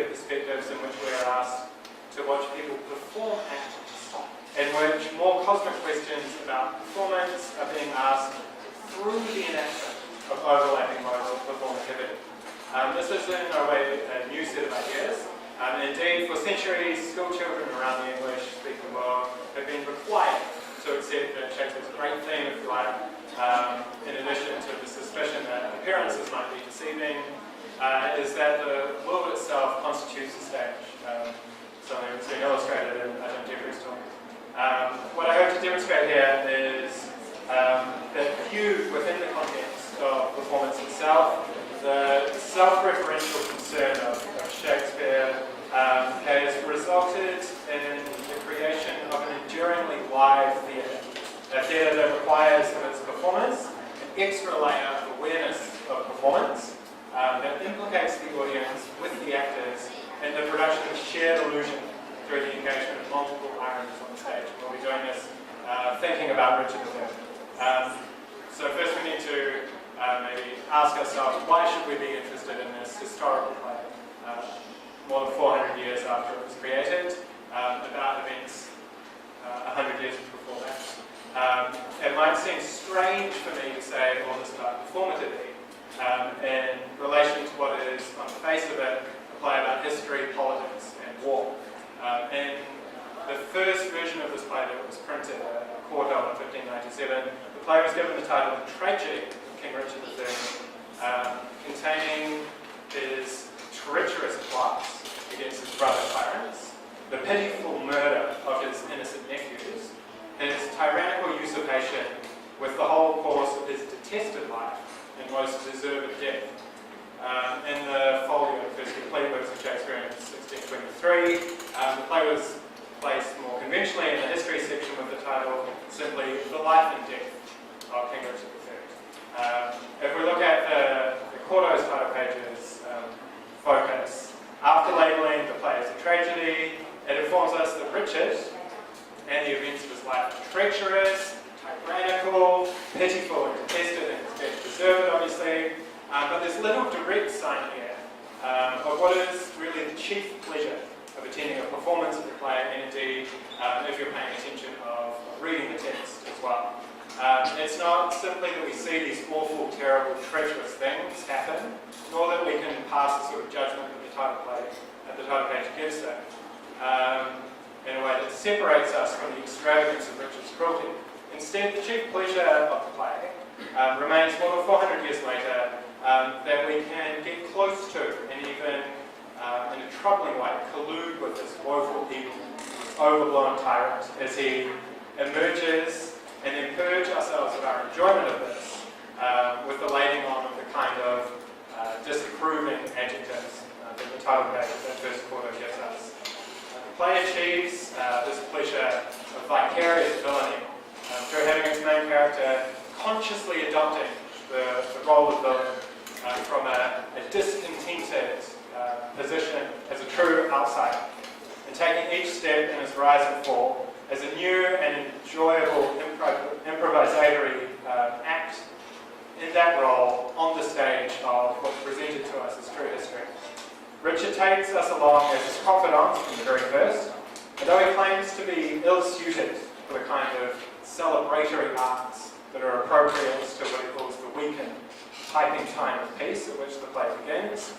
media perspectives in which we are asked to watch people perform acts, in which more cosmic questions about performance are being asked through the enactment of overlapping modes of performativity. This is in no way a new set of ideas. Indeed, for centuries, school children around the English-speaking world have been required to accept that Shakespeare's great theme, if you like, in addition to the suspicion that appearances might be deceiving, is that the world itself constitutes the stage. Something that's been illustrated in Jeffrey's talk. What I hope to demonstrate here is that viewed within the context of performance itself, the self-referential concern of Shakespeare has resulted in the creation of an enduringly live theatre. A theatre that requires in its performance an extra layer of awareness of performance that implicates the audience with the actors in the production of shared illusion through the engagement of multiple ironies on the stage. We'll be doing this thinking about Rachod III. So first we need to maybe ask ourselves, why should we be interested in this historical play more than 400 years after it was created, about events 100 years before that? It might seem strange for me to say all this about performativity in relation to what is, on the face of it, a play about history, politics, and war. In the first version of this play that was printed, quarto in 1597, the play was given the title of Tragedy of King Richard III, containing his treacherous plots against his brother tyrants, the pitiful murder of his innocent nephews, his tyrannical usurpation with the whole course of his detested life and most deserved death. In the folio of first complete works of Shakespeare in 1623, the play was placed more conventionally in the history section with the title simply The Life and Death of King Richard III. If we look at the quarto's title pages focus, after labelling the play as a tragedy, it informs us that Richard and the events of his life are treacherous, tyrannical, pitiful and detested, and his death deserved, obviously. But there's little direct sign here of what is really the chief pleasure of attending a performance of the play, and indeed, if you're paying attention, of reading the text as well. It's not simply that we see these awful, terrible, treacherous things happen, nor that we can pass the sort of judgment that the title page gives it, in a way that separates us from the extravagance of Richard's cruelty. Instead, the chief pleasure of the play remains more than 400 years later that we can get close to and even, in a troubling way, collude with this woeful evil, this overblown tyrant, as he emerges, and then purge ourselves of our enjoyment of this with the laying on of the kind of disapproving adjectives that the title page of that first quarter gives us. The play achieves this pleasure of vicarious villainy through having its main character consciously adopting the role of villain from a discontented position as a true outsider, and taking each step in his rise and fall as a new and enjoyable improvisatory act in that role on the stage of what's presented to us as true history. Richard takes us along as his confidant from the very first, and though he claims to be ill-suited for the kind of celebratory arts that are appropriate to what he calls the weak and piping time of peace at which the play begins,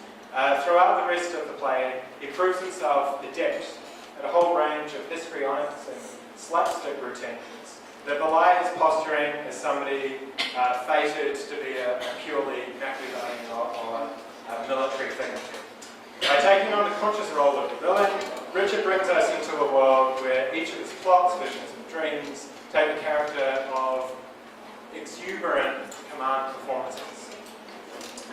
throughout the rest of the play, he proves himself adept at a whole range of histrionics and slapstick routines that belie his posturing as somebody fated to be a purely Machiavellian or a military figure. By taking on the conscious role of the villain, Richard brings us into a world where each of his plots, visions and dreams take the character of exuberant command performances.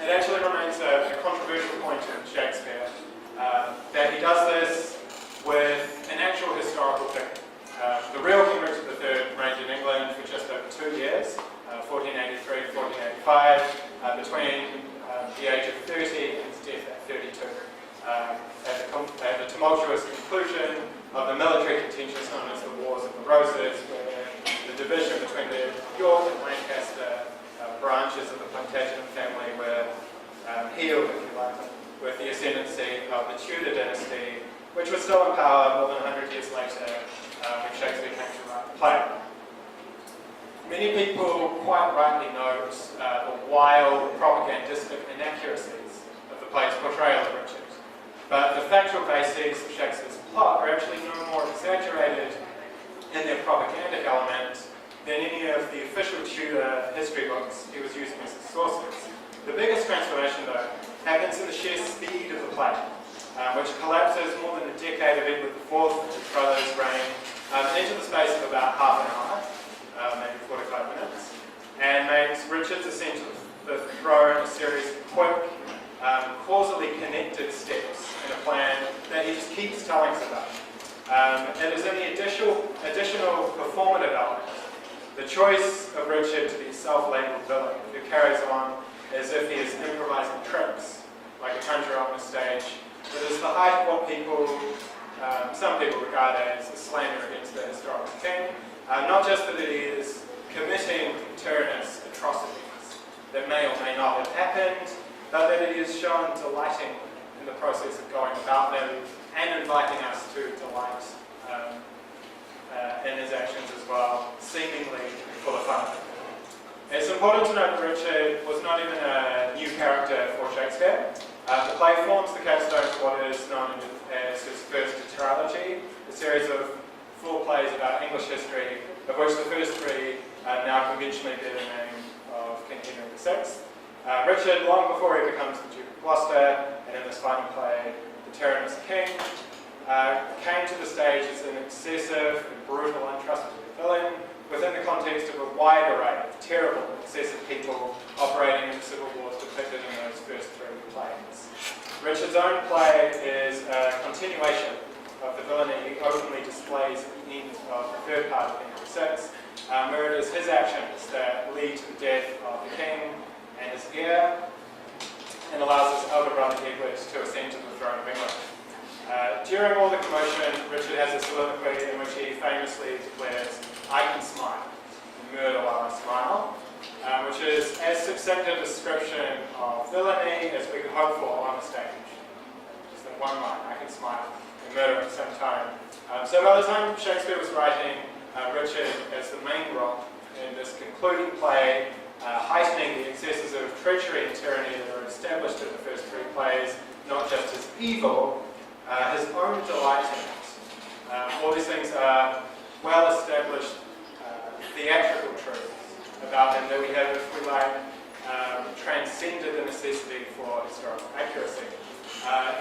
It actually remains a controversial point in Shakespeare that he does this with an actual historical figure. The real King Richard III reigned in England for just over 2 years, 1483 to 1485, between the age of 30 and his death at 32. At the tumultuous conclusion of the military contentions known as the Wars of the Roses, where the division between the York and Lancaster branches of the Plantagenet family were healed, if you like, with the descendancy of the Tudor dynasty, which was still in power more than 100 years later when Shakespeare came to write the play. Many people quite rightly note the wild propagandistic inaccuracies of the play's portrayal of Richard, but the factual bases of Shakespeare's plot are actually no more exaggerated in their propagandic element than any of the official Tudor history books he was using as his sources. The biggest transformation, though, happens in the sheer speed of the play, which collapses more than a decade of Edward IV and his brother's reign into the space of about half an hour, maybe 45 minutes, and makes Richard's ascent to the throne a series of quick, causally connected steps in a plan that he just keeps telling us about. It is in the additional performative element, the choice of Richard to be a self-labelled villain who carries on as if he is improvising tricks, like a conjurer on a stage, that is the height of what some people regard as a slander against the historical king. Not just that he is committing tyrannous atrocities that may or may not have happened, but that he is shown delighting in the process of going about them and inviting us to delight in his actions as well, seemingly full of fun. It's important to note that Richard was not even a new character for Shakespeare. The play forms the capstone to what is known as his first trilogy, a series of 4 plays about English history, of which the first 3 now conventionally bear the name of King Henry VI. Richard, long before he becomes the Duke of Gloucester, and in this final play, the Tyrannous King, came to the stage as an excessive and brutal, untrustworthy villain within the context of a wide array of terrible and excessive people operating in the civil wars depicted in those first 3 plays. Richard's own play is a continuation of the villainy he openly displays at the end of the third part of Henry VI, where it is his actions that lead to the death of the king and his heir, and allows his elder brother Edward to ascend to the throne of England. During all the commotion, Richard has a soliloquy in which he famously declares, "I can smile, murder while I smile," which is as succinct a description of villainy as we could hope for on the stage. Just that one line, "I can smile," and murder at the same time. So by the time Shakespeare was writing Richard as the main role in this concluding play, heightening the excesses of treachery and tyranny that are established in the first 3 plays, not just as evil, his own delight in it. All these things are well-established theatrical truths about him that we have, if we like, transcended the necessity for historical accuracy.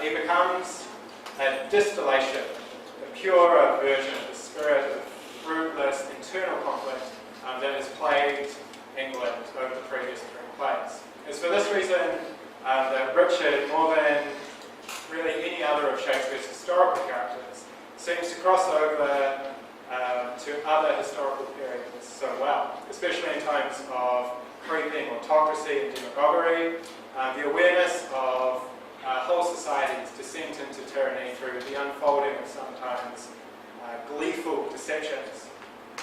He becomes a distillation, a purer version of the spirit of fruitless internal conflict that has plagued England over the previous 3 plays. It's for this reason that Richard, more than really any other of Shakespeare's historical characters, seems to cross over to other historical periods so well, especially in times of creeping autocracy and demagoguery, the awareness of whole society's descent into tyranny through the unfolding of sometimes gleeful deceptions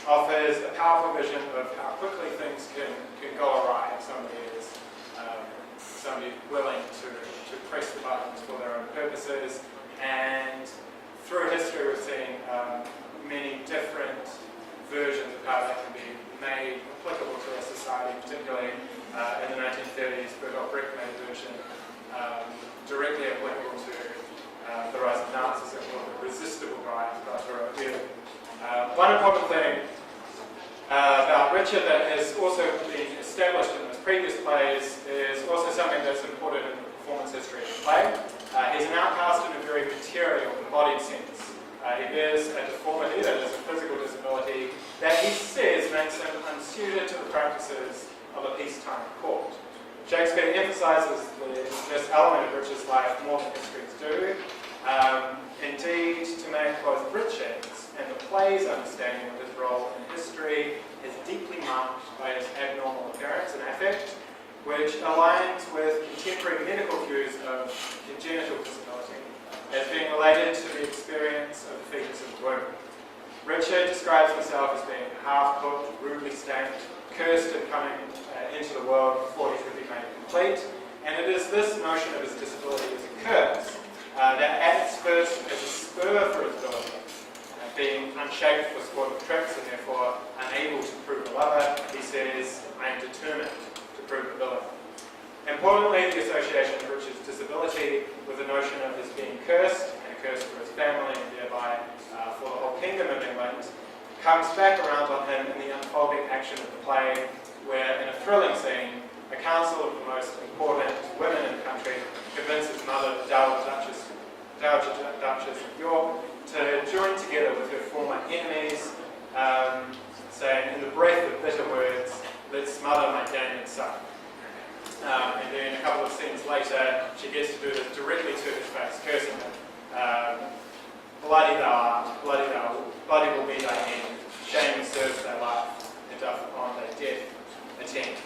offers a powerful vision of how quickly things can go awry if somebody is willing to press the buttons for their own purposes. And through history we've seen many different versions of how that can be made applicable to our society, particularly in the 1930s, Bertolt Brecht made a version directly applicable to the rise of Nazism, called the resistible rise of one important thing about Richard that has also been established in his previous plays is also something that's important in the performance history of the play. He's an outcast in a very material, embodied sense. He bears a deformity, that is a physical disability, that he says makes him unsuited to the practices of a peacetime court. Shakespeare emphasises this element of Richard's life more than histories do. Indeed, to make both Richard's and the play's understanding of his role in history is deeply marked by his abnormal appearance and affect, which aligns with contemporary medical views of congenital disability as being related to the experience of the fetus in the womb. Richard describes himself as being half-cooked, rudely stamped, cursed and coming into the world before he could be made complete, and it is this notion of his disability as a curse shaped for sportive tricks and therefore unable to prove a lover, he says, I am determined to prove a villain. Importantly, the association of Richard's disability with the notion of his being cursed, and a curse for his family and thereby for the whole kingdom of England, comes back around on him in the unfolding action of the play, where in a thrilling scene, a council of the most important women in the country convinces mother, the Dowager Duchess of York, to join together with her former enemies, saying, in the breath of bitter words, let's smother my damned son. And then a couple of scenes later, she gets to do this directly to his face, cursing him. Bloody thou art, bloody will be thy end. Shame serves thy life, and doth upon thy death attend.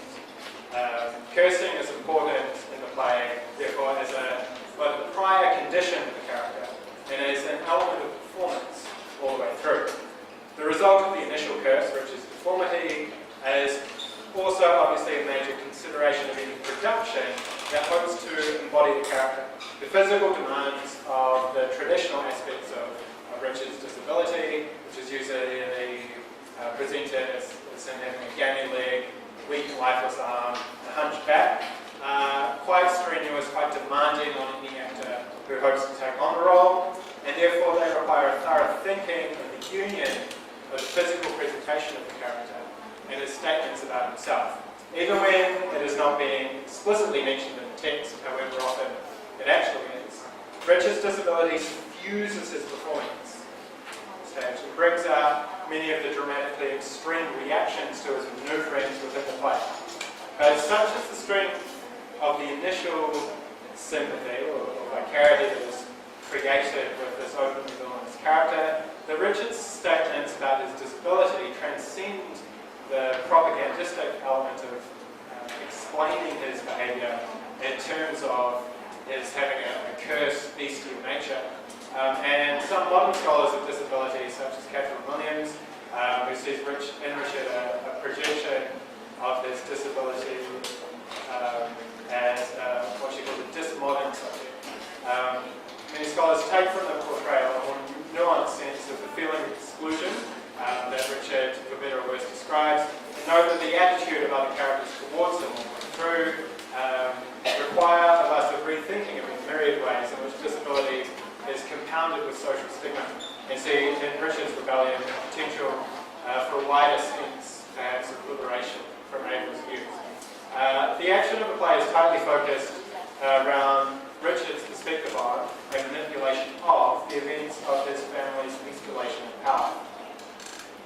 Cursing is important in the play, therefore, as both a prior condition of the character and as an element of performance all the way through. The result of the initial curse, Richard's deformity, is also obviously a major consideration of any production that hopes to embody the character. The physical demands of the traditional aspects of Richard's disability, which is usually presented as him having a gammy leg, weak, lifeless arm, a hunched back, quite strenuous, quite demanding on any actor who hopes to take on the role, and therefore they require a thorough thinking of the union of the physical presentation of the character and his statements about himself. Even when it is not being explicitly mentioned in the text, however often it actually is, Richard's disability suffuses his performance stage and brings out many of the dramatically extreme reactions to his new friends within the play. But such is the strength of the initial sympathy or vicarity that is created with this openly villainous character, that Richard's statements about his disability transcend the propagandistic element of explaining his behaviour in terms of his having a cursed, bestial nature. And some modern scholars of disability, such as Catherine Williams, who sees in Richard a projection of his disability as what she calls a dismodern subject. Many scholars take from the portrayal a more nuanced sense of the feeling of exclusion that Richard, for better or worse, describes, and note that the attitude of other characters towards him all the way through require of us a rethinking of the myriad ways in which disability is compounded with social stigma, and see in Richard's rebellion the potential for a wider sense, perhaps, of liberation from ableist views. The action of the play is tightly focused around Richard's perspective on and manipulation of the events of his family's installation in power.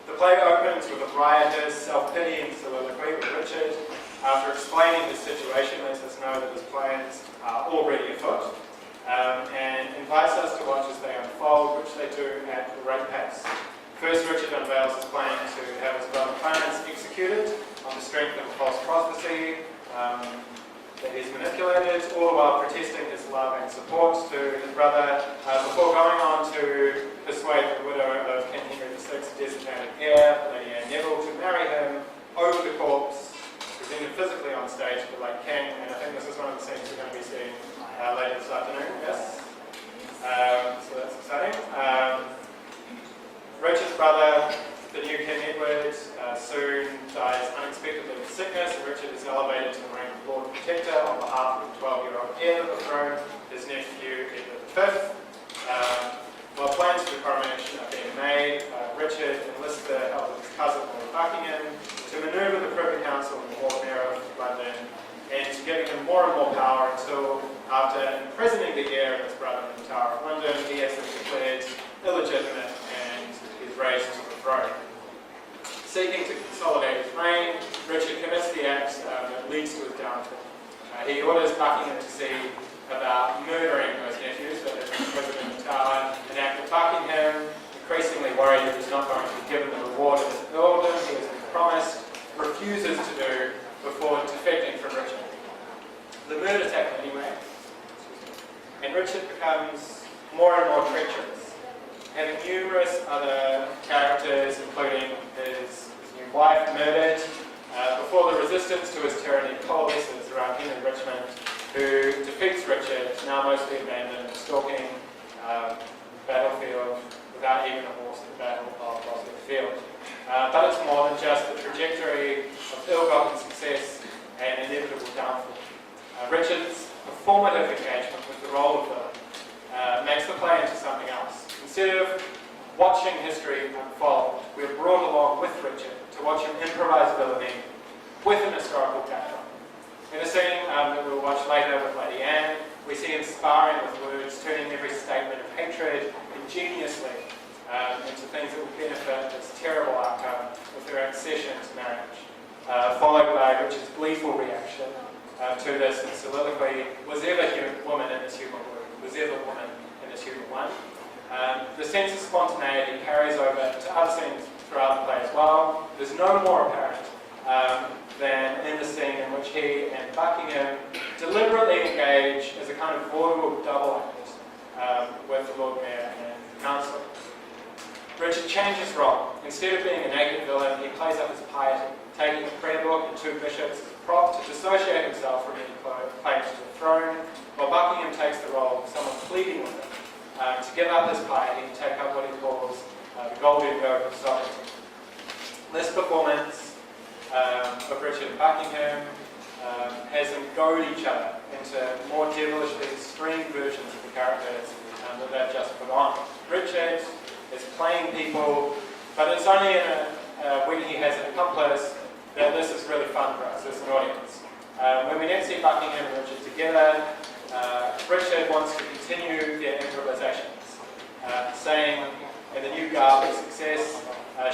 The play opens with a riotous, self-pitying soliloquy with Richard. After explaining his situation, lets us know that his plans are already afoot, and invites us to watch as they unfold, which they do at a great pace. First, Richard unveils his plan to have his brother Clarence executed on the strength of a false prophecy that he's manipulated, all the while protesting his love and support to his brother, before going on to persuade the widow of King Henry VI's designated heir, Lady Anne Neville, to marry him over the corpse, presented physically on stage of the late king. And I think this is one of the scenes we're going to be seeing later this afternoon. Yes? So that's exciting. Richard's brother, the new King Edward, soon dies unexpectedly with sickness, and Richard is elevated to the rank of Lord Protector on behalf of the 12-year-old heir of the throne, his nephew Edward V. While plans for the coronation are being made, Richard enlists the help of his cousin Lord Buckingham to manoeuvre the Privy Council and the Lord Mayor of London, and to giving him more and more power until, after imprisoning the heir of his brother in the Tower of London, he has been declared illegitimate and is raised to the throne. Seeking to consolidate his reign, Richard commits the act that leads to his downfall. He orders Buckingham to see about murdering those nephews that have been imprisoned in the Tower, an act that Buckingham, increasingly worried that he's not going to be given the reward of his earldom he has been promised, refuses to do before defecting from Richard. The murders happen anyway, and Richard becomes more and more treacherous, having numerous other characters, including his new wife, murdered, before the resistance to his tyranny coalesces around Henry Richmond, who defeats Richard, now mostly abandoned, stalking battlefield without even a horse at the Battle of Ross's revealed. But it's more than just the trajectory of ill-gotten success and inevitable downfall. Richard's performative engagement with the role of villain makes the play into something else. Instead of watching history unfold, we're brought along with Richard to watch him improvise villainy with an historical backdrop. In a scene that we'll watch later with Lady Anne, we see him sparring with words, turning every statement of hatred ingeniously into things that will benefit this terrible outcome with their accession to marriage, followed by Richard's gleeful reaction to this in soliloquy, was ever woman in this human womb, was ever woman in this human one. The sense of spontaneity carries over to other scenes throughout the play as well. There's no more apparent than in the scene in which he and Buckingham deliberately engage as a kind of vaudeville double act with the Lord Mayor and Council. Richard changes role. Instead of being a naked villain, he plays up his piety, taking a prayer book and 2 bishops as a prop to dissociate himself from any claims to the throne, while Buckingham takes the role of someone pleading with him to give up his piety and take up what he calls the golden yoke of sovereignty. This performance of Richard and Buckingham has them goad each other into more devilishly extreme versions of the characters that they've just put on. Richard is playing people, but it's only when he has an accomplice that this is really fun for us as an audience. When we next see Buckingham and Richard together, Richard wants to continue their improvisations, saying in the new garb of success,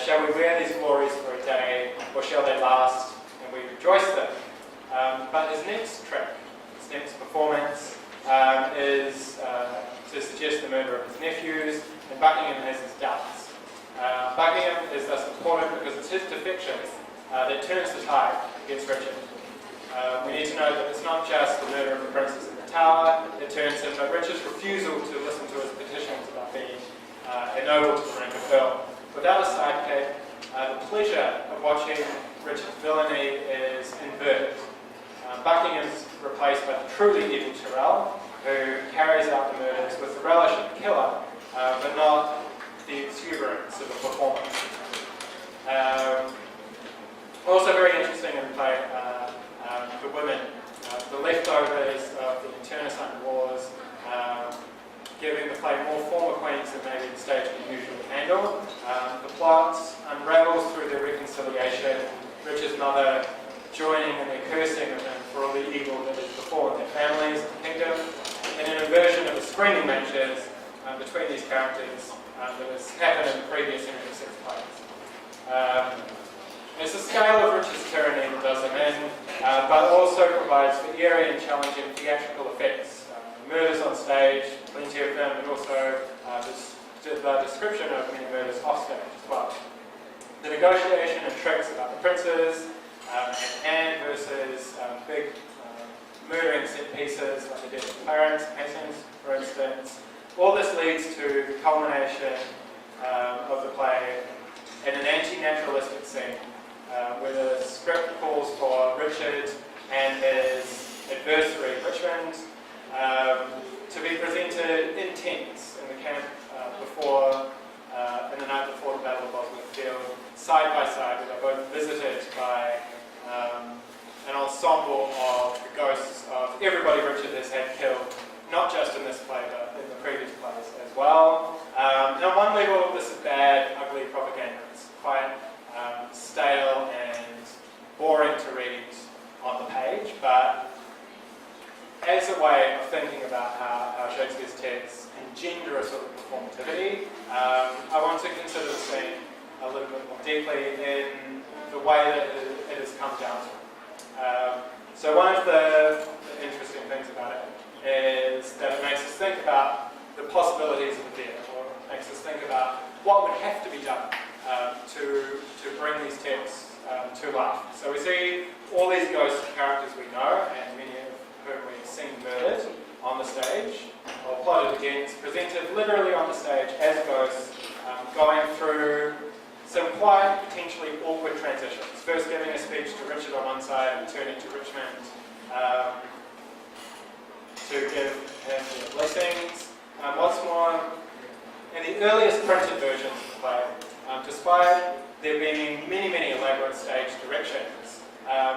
shall we wear these glories for a day, or shall they last, and we rejoice them? But his next trick, his next performance, is to suggest the murder of his nephews, and Buckingham has his doubts. Buckingham is thus important because it's his defection that turns the tide against Richard. We need to know that it's not just the murder of the princess in the tower that turns him, but Richard's refusal to listen to his petitions about being ennobled to the rank of Earl. Without a sidekick, the pleasure of watching Richard's villainy is inverted. Buckingham's replaced by the truly evil Tyrrell, who carries out the murders with the relish of the killer, but not the exuberance of the performance. Also very interesting in the play, the women, the leftovers of the internecine wars, giving the play more former queens than maybe the stage can usually handle. The plot unravels through their reconciliation, Richard's mother joining in their cursing of him for all the evil that has befallen their families and kingdom, and an inversion of the screaming matches between these characters that has happened in the previous Henry VI plays. It's the scale of Richard's tyranny that does him in, but also provides for eerie and challenging theatrical effects. Murders on stage, plenty of them, but also the description of many murders off stage as well. The negotiation and tricks about the princes, and Anne versus big murdering set pieces like the death of Clarence, Hastings, for instance. All this leads to the culmination of the play in an anti-naturalistic scene where the script calls for Richard and his adversary Richmond to be presented in tents in the camp in the night before the Battle of Bosworth Field, side by side, where they're both visited by an ensemble of the ghosts of everybody Richard has had killed, not just in this play, but in the previous plays as well. And on one level, this is bad, ugly propaganda. It's quite stale and boring to read on the page, but as a way of thinking about how Shakespeare's texts engender a sort of performativity, I want to consider the scene a little bit more deeply in the way that it has come down to. So one of the interesting things about it is that it makes us think about the possibilities of the theatre, or makes us think about what would have to be done to bring these texts to life. So we see all these ghost characters we know, and many of whom we've seen murdered on the stage, or plotted against, presented literally on the stage as ghosts, going through some quite potentially awkward transitions. First giving a speech to Richard on one side and turning to Richmond to give him their blessings. What's more, in the earliest printed versions of the play, Despite there being many elaborate stage directions,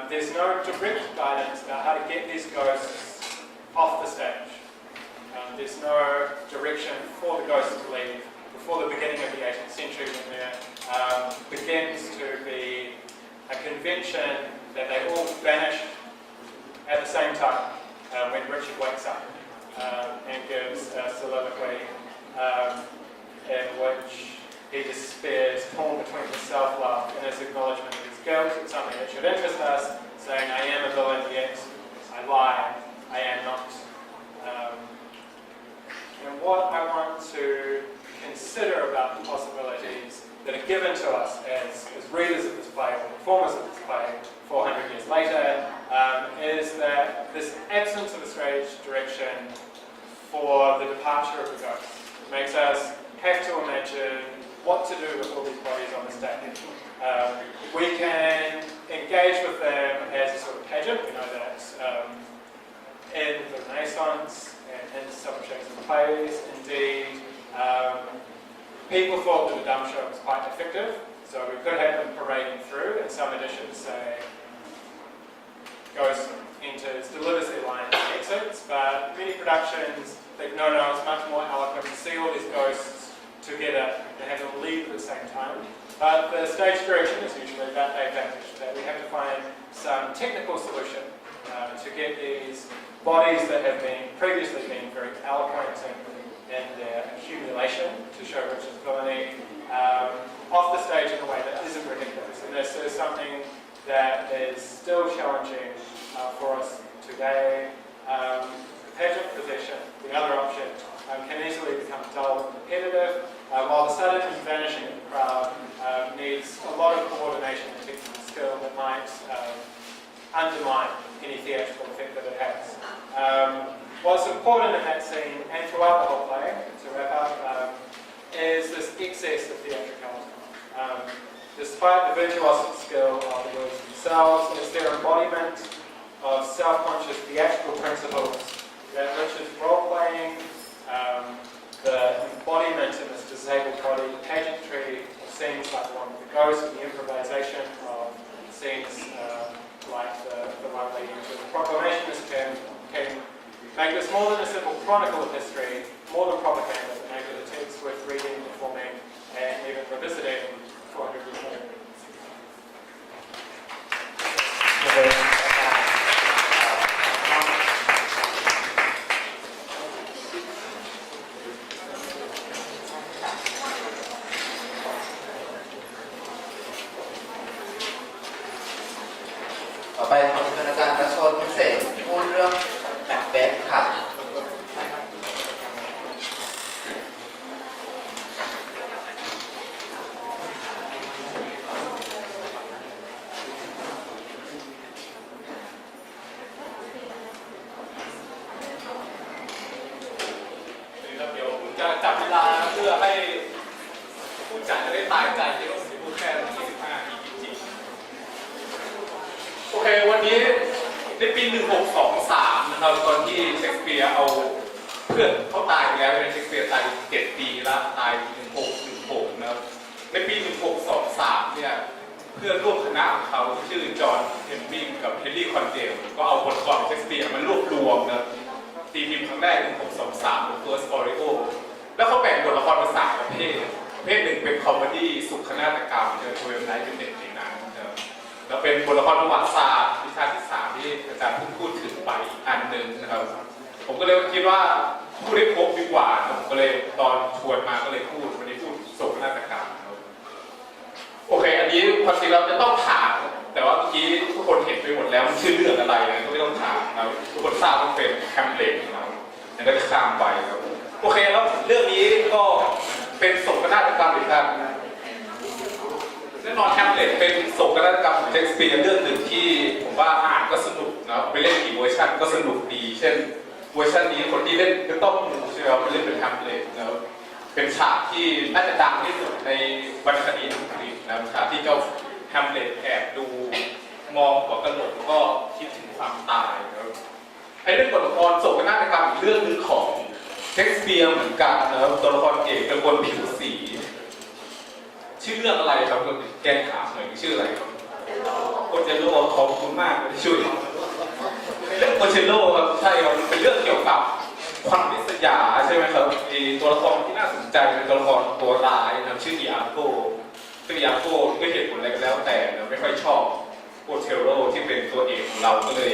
there's no direct guidance about how to get these ghosts off the stage. There's no direction for the ghosts to leave before the beginning of the 18th century when there begins to be a convention that they all vanish at the same time when Richard wakes up and gives a soliloquy in which he despairs, torn between his self-love and his acknowledgement of his guilt. It's something that should interest us, saying, I am a villain, yet I lie, I am not. And what I want to consider about the possibilities that are given to us as readers of this play, or performers of this play, 400 years later, is that this absence of a stage direction for the departure of the ghost makes us have to imagine what to do with all these bodies on the stage. We can engage with them as a sort of pageant. We know that in the Renaissance and in some of Shakespeare's plays, indeed, people thought that a dumb show was quite effective, so we could have them parading through, and some editions say Ghost enters, delivers their lines and exits, but many productions think, no, it's much more eloquent to see all these ghosts together and have them leave at the same time. But the stage direction is usually about they vanish, that we have to find some technical solution to get these bodies that have previously been very eloquent in their accumulation to show Richard's villainy off the stage in a way that isn't ridiculous. And this is something that is still challenging for us today. Pageant possession, the other option, can easily become dull and repetitive, while the sudden vanishing of the crowd needs a lot of coordination and technical skill that might undermine any theatrical effect that it has. What's important in that scene, and throughout the whole play, to wrap up, is this excess of theatricality. Despite the virtuosic skill of the words themselves, it's their embodiment of self-conscious theatrical principles that Richard's role-playing, the embodiment in this disabled body, the pageantry of scenes like the one with the ghost, and the improvisation of scenes like the one leading to the proclamation of this can make this more than a simple chronicle of history, more than propaganda, but make it a text worth reading, performing, and even revisiting 400 years later. ต่อไปขอเชิญอาจารย์ประชดพิเศษพูดเรื่องแมคเบธค่ะเดี๋ยวผมจะจับเวลาเพื่อให้ผู้จัดจะได้ตายใจที่ต้องพูดแค่25 นาทีจริงๆโอเควันนี้ในปี1623นะครับตอนที่เชคสเปียร์เอาเพื่อนเขาตายไปแล้วเชคสเปียร์ตาย7 ปีแล้วตาย1616นะครับในปี1623เนี่ยเพื่อนร่วมคณะของเขาชื่อจอห์นเฮนมิงกับเฮนรี่คอนเดลก็เอาบทกลอนเชคสเปียร์มารวบรวมนะตีพิมพ์ครั้งแรก1623 The First Folio แล้วเขาแบ่งบทละครเป็น3 ประเภทหนึ่งเป็นคอมเมดี้สุขนาฏกรรมโดยนายเป็นเด็กในนั้นแล้วเป็นบทละครประวัติศาสตร์วิชาที่3ที่อาจารย์พูดถึงไปอีกอันหนึ่งนะครับผมก็เลยคิดว่าพูดได้ครบดีกว่าผมก็เลยตอนชวนมาก็เลยพูดวันนี้พูดโศกนาฏกรรมโอเคอันนี้ความจริงเราจะต้องถามแต่ว่าเมื่อกี้ทุกคนเห็นไปหมดแล้วมันชื่อเรื่องอะไรนะก็ไม่ต้องถามนะทุกคนทราบว่าเป็นแฮมเล็ตนะครับงั้นก็จะข้ามไปครับโอเคแล้วเรื่องนี้ก็เป็นโศกนาฏกรรมอีกครับแน่นอนแฮมเล็ตเป็นโศกนาฏกรรมของเชคสเปียร์เรื่องหนึ่งที่ผมว่าอ่านก็สนุกนะไปเล่นกี่เวอร์ชันก็สนุกดีเช่นเวอร์ชันนี้คนที่เล่นก็ต้องใช่ไหมครับไปเล่นเป็นแฮมเล็ตนะเป็นฉากที่น่าจะดังที่สุดในวรรณคดีอังกฤษนะฉากที่เจ้าแฮมเล็ตแอบดูมองหัวกะโหลกก็คิดถึงความตายนะไอ้เรื่องบทละครโศกนาฏกรรมอีกเรื่องนึงของเชคสเปียร์เหมือนกันนะครับตัวละครเอกเป็นคนผิวสีช ชื่อเรื่องอะไรครับคุณแกงถามหน่อยชื่ออะไรครับโอเจโลขอบคุณมากที่ช่วยเรื่องโอเจโลครับใช่ครับเป็นเรื่องเกี่ยวกับความริษยาใช่ไหมครับตัวละครที่น่าสนใจเป็นตัวละครตัวร้ายนะชื่อดิอาโก้ซึ่งดิอาโก้ด้วยเหตุผลอะไรก็แล้วแต่เราไม่ค่อยชอบโอเทโลที่เป็นตัวเอกของเราก็เลย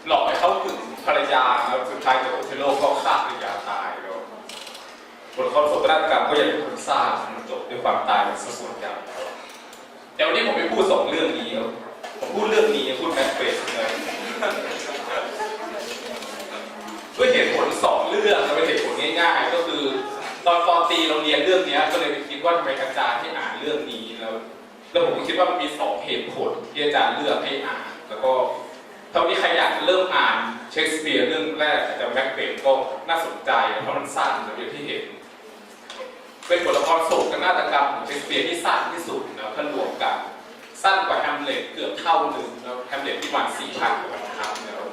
หลอกให้เขาถึงภรรยาแล้วสุดท้ายโอเทโลก็ฆ่าภรรยาตายแล้วบทความโศกนาฏกรรมก็อย่างที่คุณทราบมันจบด้วยความตายเป็นส่วนใหญ่แต่วันนี้ผมไม่พูดสองเรื่องนี้ครับผมพูดเรื่องนี้พูดแมคเบธเลยด้วยเหตุผลสองเรื่องเป็นเหตุผลง่ายๆก็คือตอนป.ตรีเราเรียนเรื่องนี้ก็เลยไปคิดว่าทำไมอาจารย์ให้อ่านเรื่องนี้แล้วผมก็คิดว่ามันมีสองเหตุผลที่อาจารย์เลือกให้อ่านแล้วก็ถ้าวันนี้ใครอยากจะเริ่มอ่านเชคสเปียร์เรื่องแรกแต่แมคเบธก็น่าสนใจเพราะมันสั้นอย่างที่เห็นเป็นบทละครโศกนาฏกรรมของเชคสเปียร์ที่สั้นที่สุดนะถ้ารวมกันสั้นกว่าแฮมเล็ตเกือบเท่าหนึ่งแล้วแฮมเล็ตที่ประมาณ 4,000 กว่าบรรทัดแล้ว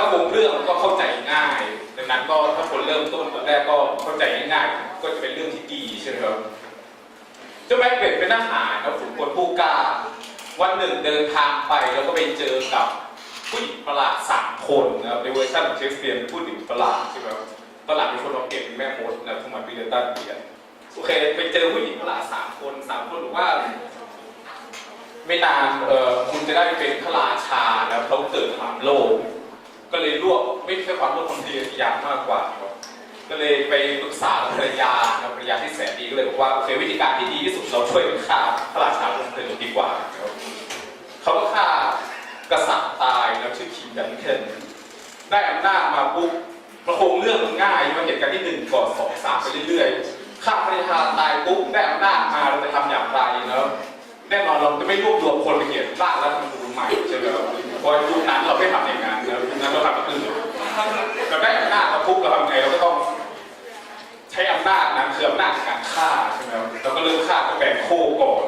โครงเรื่องก็เข้าใจง่ายดังนั้นก็ถ้าคนเริ่มต้นตอนแรกก็เข้าใจง่ายๆก็จะเป็นเรื่องที่ดีใช่ไหมครับเจ้าแมคเบธเป็นทหารแล้วฝึกคนผู้กล้าวันหนึ่งเดินทางไปแล้วก็ไปเจอกับผู้หญิงประหลาด3 คนนะครับในเวอร์ชันของเชคสเปียร์เป็นผู้หญิงประหลาดใช่ไหมครับประหลาดเป็นคนเราเก็บเป็นแม่มดนะสมัยปีเดตันเปียโอเคไปเจอผู้หญิงประหลาด3 คนบอกว่าไม่นานคุณจะได้เป็นพระราชาแล้วเขาเกิดความโลภก็เลยรวบไม่ใช่ความโลภความทะเยอทะยานมากกว่าก็เลยไปปรึกษาภรรยาที่แสนดีก็เลยบอกว่าโอเควิธีการที่ดีที่สุดเราช่วยฆ่าพระราชาคนหนึ่งดีกว่าเขาก็ฆ่ากษัตริย์ตายแล้วชื่อคิงดันเคนได้อำนาจมาปุ๊บประโคมเรื่องมันง่ายมันเหตุการณ์ที่1ก่อน2 3ไปเรื่อยๆฆ่าภรรยาตายปุ๊บได้อำนาจมาเราจะทำอย่างไรนะแน่นอนเราจะไม่รวบรวมคนไปเขียนร่างรัฐธรรมนูญใหม่ใช่ไหมครับเพราะยุคนั้นเราไม่ทำอย่างนั้นนะยุคนั้นเราทำแบบอื่นเราได้อำนาจมาปุ๊บเราทำไงเราก็ต้องใช้อำนาจนั้นคืออำนาจการฆ่าใช่ไหมครับเราก็เริ่มฆ่าก็แบ่งโคก่อน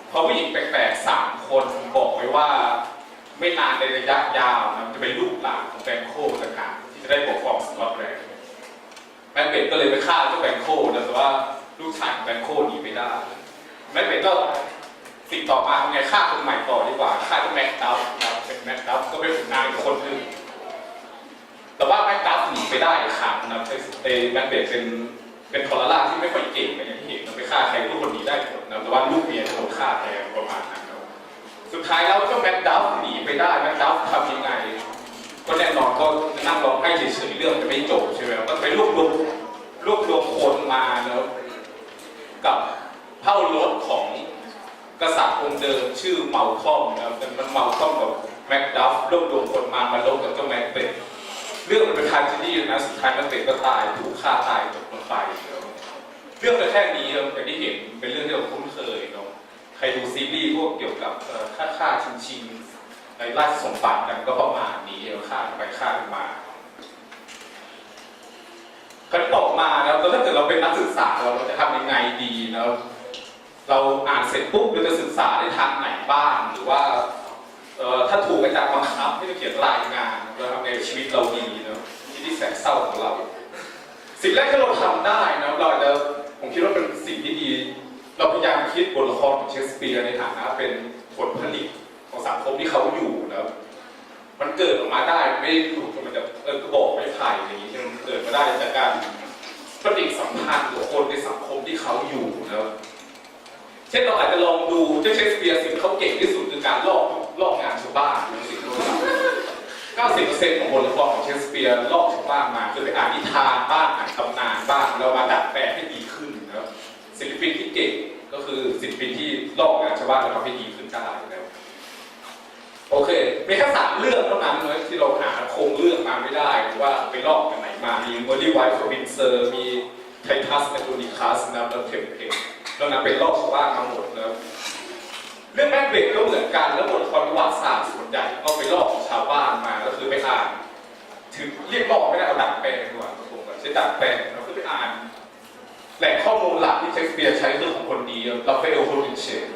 เพราะผู้หญิงแปลกๆ3 คนบอกไว้ว่าไม่นานในระยะยาวนะจะเป็นลูกหลานของแบงโคต่างหากที่จะได้ปกครองสกอตแลนด์แมคเบธก็เลยไปฆ่าเจ้าแบงโคนะแต่ว่าลูกชายของแบงโคหนีไม่ได้แมคเบธก็สิ่งต่อมาทำไงฆ่าคนใหม่ต่อดีกว่าฆ่าเจ้าแม็กดัฟเป็นแม็กดัฟก็เป็นนายคนหนึ่งแต่ว่าแม็กดัฟหนีไปได้อีกครั้งนะแมคเบธเป็นทรราชที่ไม่ค่อยเก่งอย่างที่เห็นไปฆ่าใครทุกคนหนีได้หมดนะแต่ว่าลูกเมียโดนฆ่าแทนประมาณนั้นสุดท้ายแล้วเจ้าแม็กดัฟหนีไปได้แม็กดัฟทำยังไงก็แน่นอนก็นั่งร้องไห้เฉยๆเรื่องจะไม่จบใช่ไหมก็ไปรวบรวมคนมาแล้วกับเผ่ารถของกษัตริย์องค์เดิมชื่อเมาคอมนะมันเมาคอมกับแม็กดัฟรวบรวมคนมาลบกับเจ้าแม็กเบธเรื่องมันเป็นทางที่ดีนะสุดท้ายแม็กเบธก็ตายถูกฆ่าตายจบลงไปเรื่องแค่นี้เราอย่างที่เห็นเป็นเรื่องที่เราคุ้นเคยเนาะใครดูซีรีส์พวกเกี่ยวกับฆ่าชิงในราชสมบัติกันก็ประมาณนี้เราฆ่าไปฆ่ามาขั้นต่อมาแล้วถ้าเกิดเราเป็นนักศึกษาเราจะทำยังไงดีนะเราอ่านเสร็จปุ๊บเราจะศึกษาในทางไหนบ้างหรือว่าถ้าถูกอาจารย์บังคับให้เราเขียนรายงานเราทำในชีวิตเราดีนะที่แสนเศร้าของเราสิ่งแรกที่เราทำได้นะผมคิดว่าเป็นสิ่งที่ดีเราพยายามคิดบทละครของเชคสเปียร์ในฐานะเป็นผลผลิตของสังคมที่เขาอยู่นะมันเกิดออกมาได้ไม่ได้ถูกมันจะกระบอกไม้ไผ่อย่างนี้มันเกิดมาได้จากการปฏิสัมพันธ์กับคนในสังคมที่เขาอยู่นะเช่นเราอาจจะลองดูเจ้าเชคสเปียร์สิ่งที่เขาเก่งที่สุดคือการลอกงานชาวบ้านสิ่งที่เรา90% ของบทละครของเชคสเปียร์ลอกชาวบ้านมาคือไปอ่านนิทานบ้างอ่านตำนานบ้างเรามาดัดแปลงให้ดีขึ้นนะศิลปินที่เก่งก็คือศิลปินที่ลอกงานชาวบ้านแล้วทำให้ดีขึ้นได้นะโอเคมีแค่3 เรื่องเท่านั้นเลยที่เราหาโครงเรื่องมาไม่ได้หรือว่าไปลอกกันไหนมามีเมอร์ลี่ไวท์ของวินเซอร์มีไททัสแอนโทนิคัสนะแล้วเทมเพลแล้วนั้นเป็นลอกชาวบ้านมาหมดนะเรื่องแมคเบธก็เหมือนกันแล้วบทความประวัติศาสตร์ส่วนใหญ่ก็ไปลอกของชาวบ้านมาก็คือไปอ่านถึงเรียกลอกไม่ได้เอาดัดแปลงดีกว่าผมใช้ดัดแปลงเราก็ไปอ่านแหล่งข้อมูลหลักที่เชคสเปียร์ใช้คือของคนดีราฟาเอล โฮลินเชน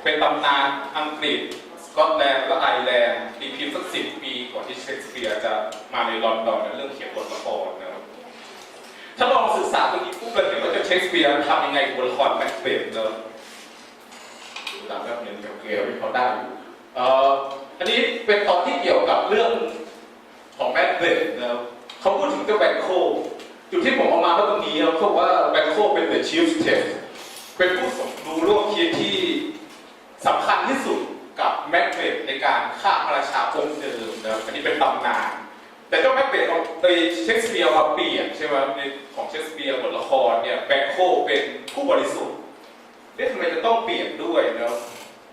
เป็นตำนานอังกฤษสกอตแลนด์และไอร์แลนด์ตีพิมพ์สัก10 ปีก่อนที่เชคสเปียร์จะมาในลอนดอนในเรื่องเขียนบทละครนะครับถ้าลองศึกษาตรงนี้ปุ๊บเราเห็นว่าเชคสเปียร์ทำยังไงกับบทละครแมคเบธเนาะ ลที่เขาได้อยู่อันนี้เป็นตอนที่เกี่ยวกับเรื่องของแมคเบธนะครับเขาพูดถึงเจ้าแบงโคจุดที่ผมเอามาก็ตรงนี้ครับเขาบอกว่าแบงโคเป็น the chief test เป็นผู้สมรู้ร่วมคิดที่สำคัญที่สุดกับแมคเบธในการฆ่าพระราชาองค์เดิมนะครับอันนี้เป็นตำนานแต่เจ้าแมคเบธของเชคสเปียร์มาเปลี่ยนใช่ไหมในของเชคสเปียร์บทละครเนี่ยแบงโคเป็นผู้บริสุทธิ์ทำไมจะต้องเปลี่ยนด้วยนะ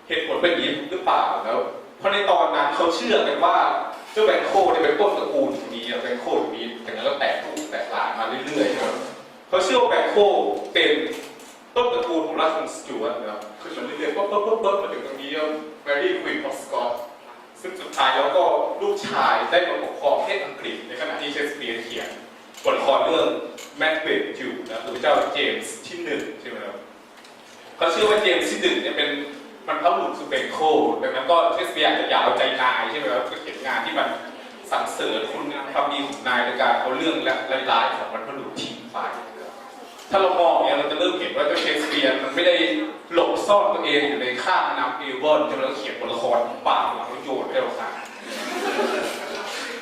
เหตุผลเป็นอย่างนี้หรือเปล่าแล้วเพราะในตอนนั้นเขาเชื่อกันว่าเจ้าแบงโคเนี่ยเป็นต้นตระกูลนี้แบงโคนี้แต่แล้วก็แตกลูกแตกหลานมาเรื่อยๆครับเขาเชื่อว่าแบงโคเป็นต้นตระกูลของราชวงศ์สจ๊วตนะครับขึ้นมาเรื่อยๆปุ๊บมาถึงตรงนี้แมรี่ควีนออฟสกอตซึ่งสุดท้ายแล้วก็ลูกชายได้มาปกครองประเทศอังกฤษในขณะที่เชคสเปียร์เขียนบทละครเรื่องแมคเบธอยู่นะหรือเจ้าเจมส์ที่1ใช่ไหมครับเขาเชื่อว่าเจมส์ที่1เนี่ยเป็นมันพระบุรุษสุดเป็นโคดังนั้นก็เชคสเปียร์อาจจะอยากเอาใจนายใช่ไหมครับก็เขียนงานที่มันสรรเสริญคุณงามความดีของนายในการเอาเรื่องร้ายๆของบรรพบุรุษทิ้งไปถ้าเรามองเนี่ยเราจะเริ่มเห็นว่าเจ้าเชคสเปียร์มันไม่ได้หลบซ่อนตัวเองอยู่ในข้างแม่น้ำเอวอนจนเราเขียนบทละครป่าหลังโยนให้เราฟัง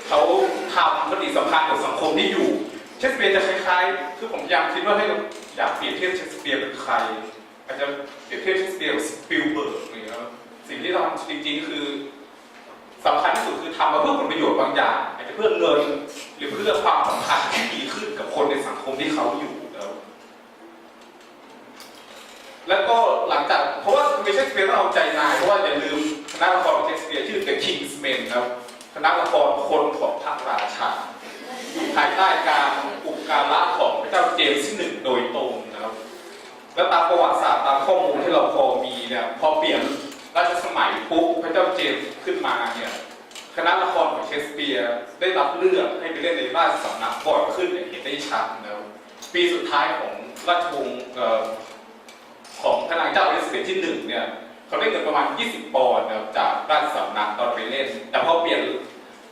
เขาทำปฏิสัมพันธ์กับสังคมที่อยู่เชคสเปียร์จะคล้ายๆคือผมพยายามคิดว่าให้เราอยากเปรียบเทียบเชคสเปียร์เป็นใครอาจจะเปรียบเทียบเชคสเปียร์กับสปิลเบิร์กนะครับสิ่งที่เราทำจริงๆคือสำคัญที่สุดคือทำมาเพื่อผลประโยชน์บางอย่างอาจจะเพื่อเงินหรือเพื่อความสัมพันธ์ที่ดีขึ้นกับคนในสังคมที่เขาอยู่แล้วก็หลังจากเพราะว่าเชคสเปียร์ต้องเอาใจนายเพราะว่าอย่าลืมคณะละครของเชคสเปียร์ชื่อ The King's Men ครับคณะละครคนของพระราชาอยู่ภายใต้การอุปการะของพระเจ้าเจมส์ที่1โดยตรงนะครับแล้วตามประวัติศาสตร์ตามข้อมูลที่เราพอมีเนี่ยพอเปลี่ยนราชสมัยปุ๊บพระเจ้าเจมส์ขึ้นมาเนี่ยคณะละครของเชคสเปียร์ได้รับเลือกให้ไปเล่นในราชสำนักบ่อยขึ้นอย่างเห็นได้ชัดนะครับปีสุดท้ายของราชวงศ์ของพระนางเจ้าอลิซาเบธที่1เนี่ยเขาได้เงินประมาณ20 ปอนด์นะครับจากราชสำนักตอนไปเล่นแต่พอเปลี่ยน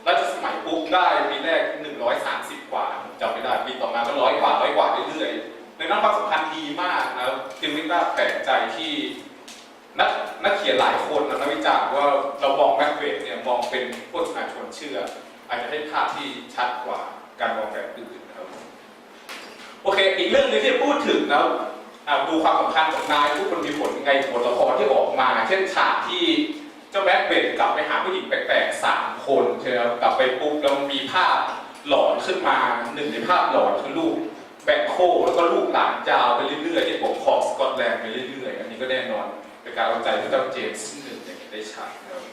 ราชสมัยปุ๊บได้ปีแรก130 กว่าจำไม่ได้ปีต่อมาก็100 กว่าเรื่อยๆในนั้นความสัมพันธ์ดีมากนะครับจึงไม่น่าแปลกใจที่นักเขียนหลายคนนักวิจารณ์ว่าเรามองแมคเบธเนี่ยมองเป็นโฆษณาชวนเชื่ออาจจะให้ภาพที่ชัดกว่าการมองแบบอื่นนะครับโอเคอีกเรื่องนึงที่พูดถึงนะดูความสำคัญของนายผู้คนมีผลยังไงบทละครที่ออกมาเช่นฉากที่เจ้าแมคเบธกลับไปหาผู้หญิงแปลกๆ3 คนใช่ไหมกลับไปปุ๊บแล้วมีภาพหลอนขึ้นมา1ในภาพหลอนคือลูกแบงโคแล้วก็ลูกหลานยาวไปเรื่อยๆที่ปกครองสกอตแลนด์ไปเรื่อยๆอันนี้ก็แน่นอนเป็นการเอาใจพระเจ้าเจมส์ที่1อย่างได้ชัดนะครับ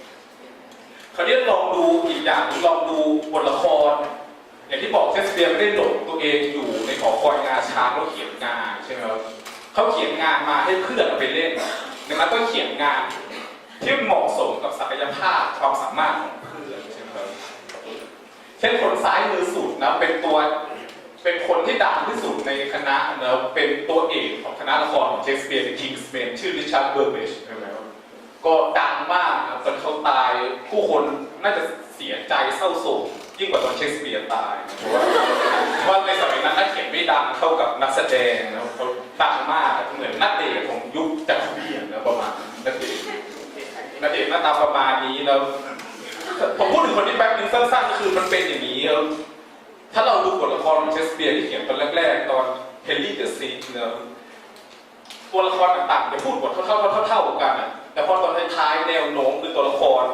คราวนี้ลองดูอีกอย่างลองดูบทละครอย่างที่บอกเชคสเปียร์ไม่ได้หลบตัวเองอยู่ในหอคอยงาช้างแล้วเขียนงานใช่ไหมครับเขาเขียนงานมาให้เพื่อนเอาไปเล่นดังนั้นก็เขียนงานที่เหมาะสมกับศักยภาพความสามารถของเพื่อนใช่ไหมครับเช่นคนซ้ายมือสุดนะเป็นคนที่ดังที่สุดในคณะนะเป็นตัวเอกของคณะละครของเชคสเปียร์ The King's Men ชื่อริชาร์ดเบอร์เบชใช่ไหมครับก็ดังมากนะตอนเขาตายผู้คนน่าจะเสียใจเศร้าโศกยิ่งกว่าตอนเชคสเปียร์ตายเพราะว่าในสมัยนั้นนักเขียนไม่ดังเท่ากับนักแสดงนะเขาดังมากเหมือนนักเดทของยุคจักรวาลนะประมาณนักเดทหน้าตาประมาณนี้แล้วผมพูดถึงคนที่แป๊บนึงสั้นๆคือมันเป็นอย่างนี้แล้วถ้าเราดูบทละครของเชคสเปียร์ที่เขียนตอนแรกๆตอนเฮนรี่เดอะซีนะตัวละครต่างๆจะพูดบทเท่ากันนะแต่พอตอนท้ายๆแนวโน้มคือตัวละคร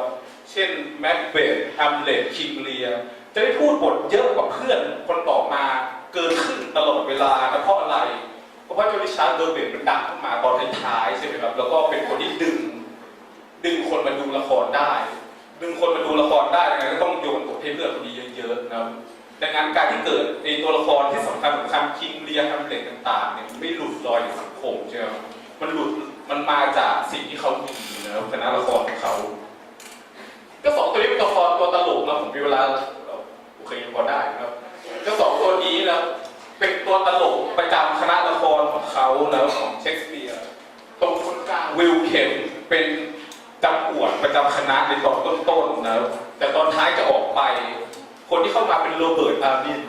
เช่นแมคเบธแฮมเล็ตคิงเลียจะได้พูดบทเยอะกว่าเพื่อนคนต่อมาเกินครึ่งตลอดเวลานะเพราะอะไรเพราะว่าริชาร์ดเบอร์เบธมันดังขึ้นมาตอนท้ายๆใช่ไหมครับแล้วก็เป็นคนที่ดึงคนมาดูละครได้ยังไงก็ต้องโยนบทให้เพื่อนคนนี้เยอะๆนะดังนั้นการที่เกิดในตัวละครที่สำคัญคิงเลียแฮมเล็ตต่างๆเนี่ยไม่หลุดลอยในสังคมใช่ไหมมันมาจากสิ่งที่เขามีนะครับคณะละครของเขาก็2 ตัวนี้เป็นตัวตลกนะผมมีเวลาโอเคพอได้นะครับก็2 ตัวนี้นะเป็นตัวตลกประจำคณะละครของเขาแล้วของเชคสเปียร์ตรงคนกลางวิลเคนเป็นจำอวดประจำคณะในตอนต้นๆนะแต่ตอนท้ายจะออกไปคนที่เข้ามาเป็นโรเบิร์ตอาร์บิน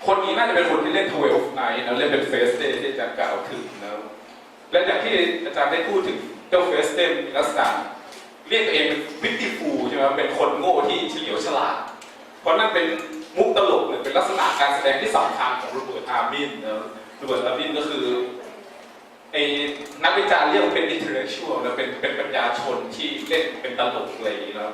คนนี้น่าจะเป็นคนที่เล่น12 Nightsนะเล่นเป็นเฟสเดย์ที่จะกล่าวถึงนะและอย่างที่อาจารย์ได้พูดถึง เจ้าเฟสเตนลักษณะเรียกตัวเองเป็นวิตติฟูใช่ไหมเป็นคนโง่ที่เฉลียวฉลาดเพราะนั่นเป็นมุกตลกหรือเป็นลักษณะการแสดงที่สำคัญของโรเบิร์ตอาร์มินโรเบิร์ตอาร์มินก็คือนักวิจารณ์เรียกว่าเป็น intellectual แล้วเป็นปัญญาชนที่เล่นเป็นตลกอะไรอย่างนี้แล้ว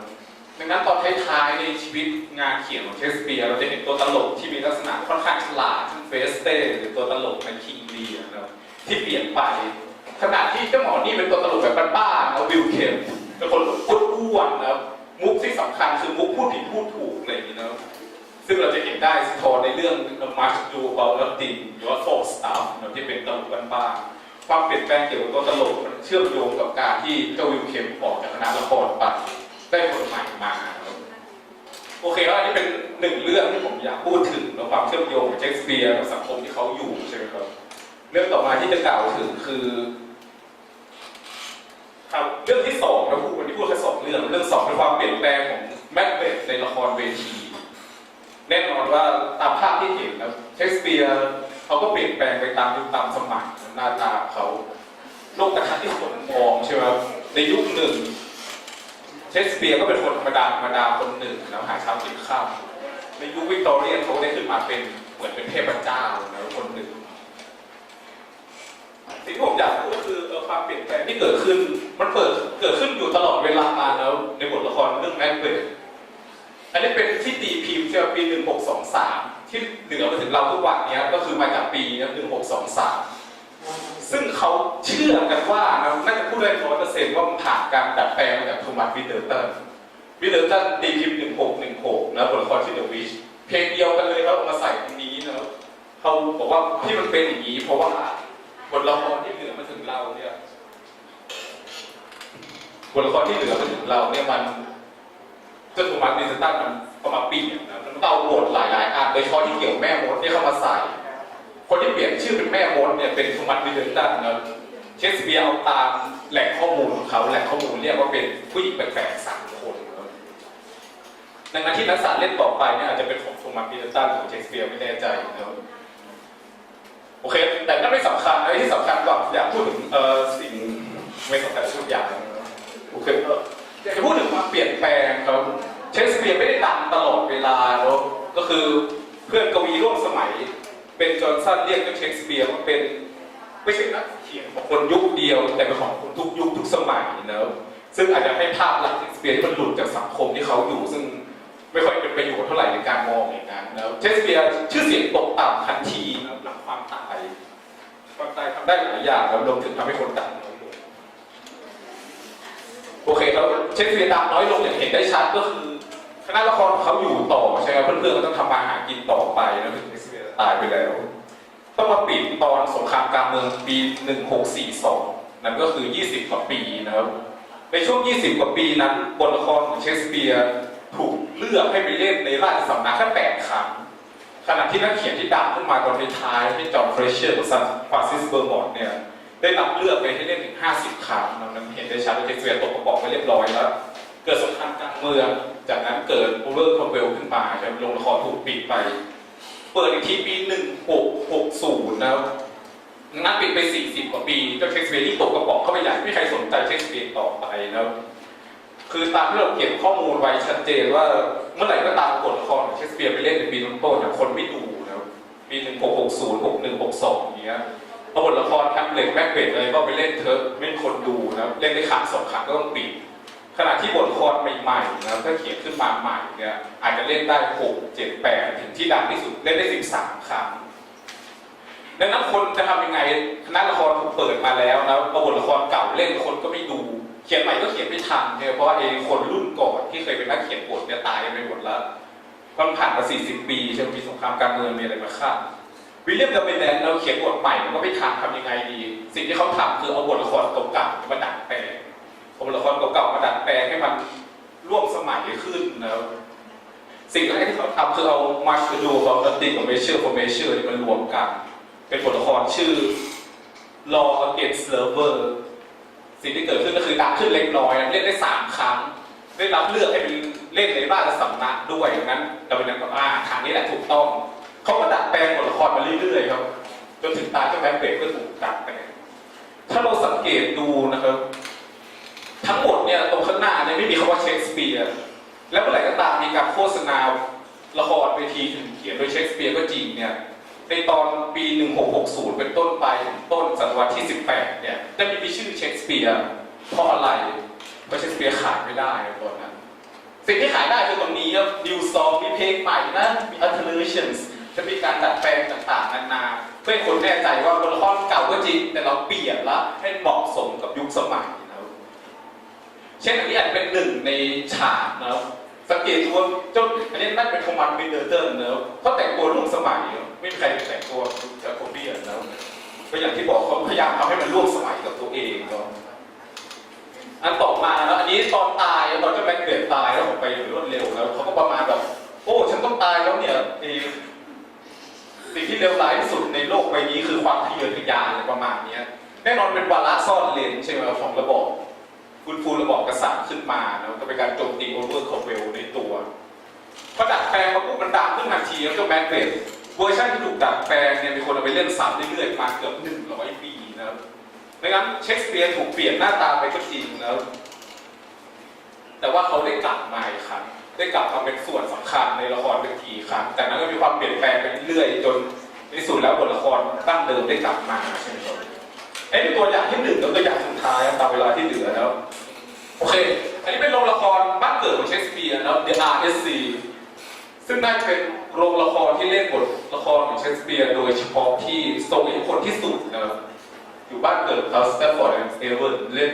ดังนั้นตอนท้ายๆในชีวิตงานเขียนของเชคสเปียร์เราจะเห็นตัวตลกที่มีลักษณะค่อนข้างฉลาดเช่นเฟสเต้หรือตัวตลกในคิงลีนะครับที่เปลี่ยนไปขณะที่เจ้าหมอนี่เป็นตัวตลกแบบบ้านๆนะวิลเคมเป็นคนอ้วนๆนะครับมุกที่สำคัญคือมุกพูดผิดพูดถูกอะไรอย่างนี้นะซึ่งเราจะเห็นได้สะท้อนในเรื่อง Much Ado About Nothing หรือว่า Folk Stuff ที่เป็นตลกบ้านๆความเปลี่ยนแปลงเกี่ยวกับตัวตลกมันเชื่อมโยงกับการที่เจ้าวิลเคมออกจากคณะละครไปได้คนใหม่มาโอเคแล้วอันนี้เป็นหนึ่งเรื่องที่ผมอยากพูดถึงและความเชื่อมโยงของเชคสเปียร์กับสังคมที่เขาอยู่ใช่ไหมครับเรื่องต่อมาที่จะกล่าวถึงคือครับเรื่องที่สองเราวันนี้พูดแค่สองเรื่องสองเป็นความเปลี่ยนแปลงของแมคเบธในละครเวทีแน่นอนว่าตามภาพที่เห็นนะเชคสเปียร์เขาก็เปลี่ยนแปลงไปตามยุคตามสมัยหน้าตาเขาโลกกระทัดที่คนมองใช่ไหมในยุคหนึ่งเชคสเปียร์ก็เป็นคนธรรมดาคนหนึ่งแล้วหาเช้ากินข้าวในยุควิกตอเรียนเขาได้ขึ้นมาเป็นเหมือนเป็นเทพเจ้าแล้วคนหนึ่งสิ่งที่ผมอยากพูดก็คือความเปลี่ยนแปลงที่เกิดขึ้นมันเกิดขึ้นอยู่ตลอดเวลามาแล้วในบทละครเรื่องแมคเบธอันนี้เป็นที่ตีพิมพ์จากปี 1623ที่เหลือมาถึงเราทุกวันนี้ก็คือมาจากปี 1623ซึ่งเขาเชื่อกันว่าน่าจะพูดได้ 100% ว่ามันผ่านการดัดแปลงมาจากโทมัสวิลเลอร์ตันตีพิมพ์ 1616แล้วบทละครชื่อ The Witch เพลงเดียวกันเลยเขาเอามาใส่ตรงนี้นะเขาบอกว่าที่มันเป็นอย่างนี้เพราะว่าบทละครที่เหลือมาถึงเราเนี่ยมันเจ้าโทมัสวิลเลอร์ตันมันก็มาเปลี่ยนนะมันเอาบทหลายอันโดยเฉพาะที่เกี่ยวแม่มดที่เข้ามาใส่คนที่เปลี่ยนชื่อเป็นแม่มดเนี่ยเป็นโทมัสวิลเลอร์ตันนะเชคสเปียร์เอาตามแหล่งข้อมูลของเขาแหล่งข้อมูลเรียกว่าเป็นผู้หญิงแปลกๆ3 คนดังนั้นที่นักศึกษาเล่นต่อไปเนี่ยอาจจะเป็นของโทมัสวิลเลอร์ตันของเชคสเปียร์ไม่แน่ใจนะโอเคแต่นั่นไม่สำคัญอะไรที่สำคัญกว่าอยากพูดถึงสิ่งไม่สำคัญทุกอย่างโอเคอยากจะพูดถึงความเปลี่ยนแปลงครับเชคสเปียร์ไม่ได้ดังตลอดเวลาเนาะก็คือเพื่อนกวีร่วมสมัยเป็นจอห์นสันเรียกเชคสเปียร์ว่าเป็นไม่ใช่นักเขียนของคนยุคเดียวแต่เป็นของคนทุกยุคทุกสมัยนะซึ่งอาจจะให้ภาพลักษณ์เชคสเปียร์ที่มันหลุดจากสังคมที่เขาอยู่ซึ่งไม่ค่อยเป็นประโยชน์เท่าไหร่ในการมองอย่างนั้นนะเชคสเปียร์ชื่อเสียงตกต่ำทันทีนะหลังความตายทำได้หลายอย่างแล้วรวมถึงทำให้คนดังน้อยลงโอเคแล้วเชคสเปียร์ดังน้อยลงอย่างเห็นได้ชัดก็คือคณะละครเขาอยู่ต่อใช่ไหมเพื่อนๆก็ต้องทำมาหากินต่อไปแล้วถึงเชคสเปียร์ตายไปแล้วต้องมาปิดตอนสงครามกลางเมืองปี 1642 นั่นก็คือ20 กว่าปีนะครับในช่วง20 กว่าปีนั้นบทละครของเชคสเปียร์ถูกเลือกให้ไปเล่นในราชสำนักแค่8 ครั้งขณะที่นักเขียนที่ดังขึ้นมาตอนท้ายที่จอห์นเฟรเชอร์กับฟรานซิสเบอร์มอนต์เนี่ยได้รับเลือกไปให้เล่นถึง50 ครั้งนั้นเห็นได้ชัดว่าเชคสเปียร์ตกกระบอกไปเรียบร้อยแล้วเกิดสงครามกลางเมืองจากนั้นเกิดโอเวอร์คอมเวลขึ้นมาใช่ไหมโรงละครถูกปิดไปเปิดอีกทีปี 1660นะครับนั้นปิดไป40 กว่าปีเจ้าเชคสเปียร์ที่ตกกระบอกเข้าไปใหญ่ไม่มีใครสนใจเชคสเปียร์ต่อไปนะครับคือตามที่เราเก็บข้อมูลไว้ชัดเจนว่าเมื่อไหร่ก็ตามบทละครของเชคสเปียร์ไปเล่นในปีต้นๆคนไม่ดูนะครับปี 1660 61 62อย่างเงี้ยพอบทละครแฮมเล็ตแมคเบธอะไรก็ไปเล่นเถอะไม่มีคนดูนะครับเล่นได้ครั้ง2 ครั้งก็ต้องปิดขณะที่บทละครใหม่ๆนะถ้าเขียนขึ้นมาใหม่เนี่ยอาจจะเล่นได้6 7 8ถึงที่ดังที่สุดเล่นได้13 ครั้งดังนั้นคนจะทำยังไงคณะละครถูกเปิดมาแล้วนะบทละครเก่าเล่นคนก็ไม่ดูเขียนใหม่ก็เขียนไม่ทันเนี่ยเพราะว่าคนรุ่นก่อนที่เคยเป็นนักเขียนบทเนี่ยตายไปหมดแล้วมันผ่านมา40 ปีจนมีสงครามกลางเมืองมีอะไรมาฆ่าวิลเลียม ดับเบิลแลนด์เราเขียนบทใหม่มันก็ไม่ทันทำยังไงดีสิ่งที่เขาทำคือเอาบทละครเก่าๆมาดัดแปลงบทละครเก่าๆมาดัดแปลงให้มันร่วมสมัยขึ้นนะสิ่งแรกที่เขาทำคือเอามาร์ชดูเอาตัดติกับเมเชอร์ฟอร์เมเชอร์ที่มันรวมกันเป็นบทละครชื่อ Law Against Lover สิ่งที่เกิดขึ้นก็คือดังขึ้นเล็กน้อยเล่นได้3 ครั้งได้รับเลือกให้เป็นเล่นในราชสำนักด้วยอย่างนั้นเราเป็นนักทางนี้แหละถูกต้องเขาก็ดัดแปลงบทละครมาเรื่อยๆครับจนถึงตายเจ้าแมคเบธก็ถูกดัดแปลงถ้าเราสังเกตดูนะครับ ทั้งหมดเนี่ยตรงข้างหน้าเนี่ยไม่มีคำว่าเชคสเปียร์และเมื่อไหร่ก็ตามมีการโฆษณาละครเวทีถึงเขียนโดยเชคสเปียร์ก็จริงเนี่ยในตอนปี 1660 เป็นต้นไปถึงต้นศตวรรษที่ 18 เนี่ยจะมีชื่อเชคสเปียร์เพราะอะไรเพราะเชคสเปียร์ขายไม่ได้ตอนนั้นสิ่งที่ขายได้คือตรงนี้ครับ New Song มีเพลงใหม่นะมี Alterations จะมีการดัดแปลงต่างๆนานาเพื่อให้คนแน่ใจว่าละครเก่าก็จริงแต่เราเปลี่ยนละให้เหมาะสมกับยุคสมัยนะครับเช่นอันนี้อาจจะเป็นหนึ่งในฉากนะครับสังเกตดูว่าเจ้าอันนี้น่าจะเป็นคอมมานด์มิเดอร์เตอร์นะครับเขาแต่งตัวร่วมสมัยไม่มีใครแต่งตัวจากโคเบียนแล้วก็อย่างที่บอกเขาพยายามทำให้มันร่วมสมัยกับตัวเองเนาะอันต่อมาแล้วอันนี้ตอนตายตอนเจ้าแมคเบธตายแล้วผมไปรวดเร็วแล้วเขาก็ประมาณแบบโอ้ฉันต้องตายแล้วเนี่ยสิ่งที่เลวร้ายที่สุดในโลกใบนี้คือความทะเยอทะยานอะไรประมาณนี้แน่นอนเป็นวาระซ่อนเลนใช่ไหมของระบบฟื้นฟูระบบกษัตริย์ขึ้นมาแล้วก็เป็นการโจมตีโอเวอร์คอร์เวลในตัวพอดัดแปลงมาปุ๊บมันดังขึ้นทันทีแล้วเจ้าแมคเบธเวอร์ชันที่ถูกดัดแปลงเนี่ยมีคนเอาไปเล่นซ้ำเรื่อยๆมาเกือบ100 ปีนะครับดังนั้นเชคสเปียร์ถูกเปลี่ยนหน้าตาไปก็จริงแล้วแต่ว่าเขาได้กลับมาอีกครั้งได้กลับมาเป็นส่วนสำคัญในละครเวทีครั้งจากนั้นก็มีความเปลี่ยนแปลงไปเรื่อยๆจนในที่สุดแล้วบทละครตั้งเดิมได้กลับมาใช่ไหมครับเป็นตัวอย่างที่1แล้วตัวอย่างสุดท้ายตามเวลาที่เหลือแล้วโอเคอันนี้เป็นโรงละครบ้านเกิดของเชคสเปียร์นะครับ The RSC ซึ่งน่าจะเป็นโรงละครที่เล่นบทละครของเชคสเปียร์โดยเฉพาะที่ทรงอิทธิพลที่สุดนะครับอยู่บ้านเกิดเขาสแตฟฟอร์ดแอนด์เอเวอร์เล่น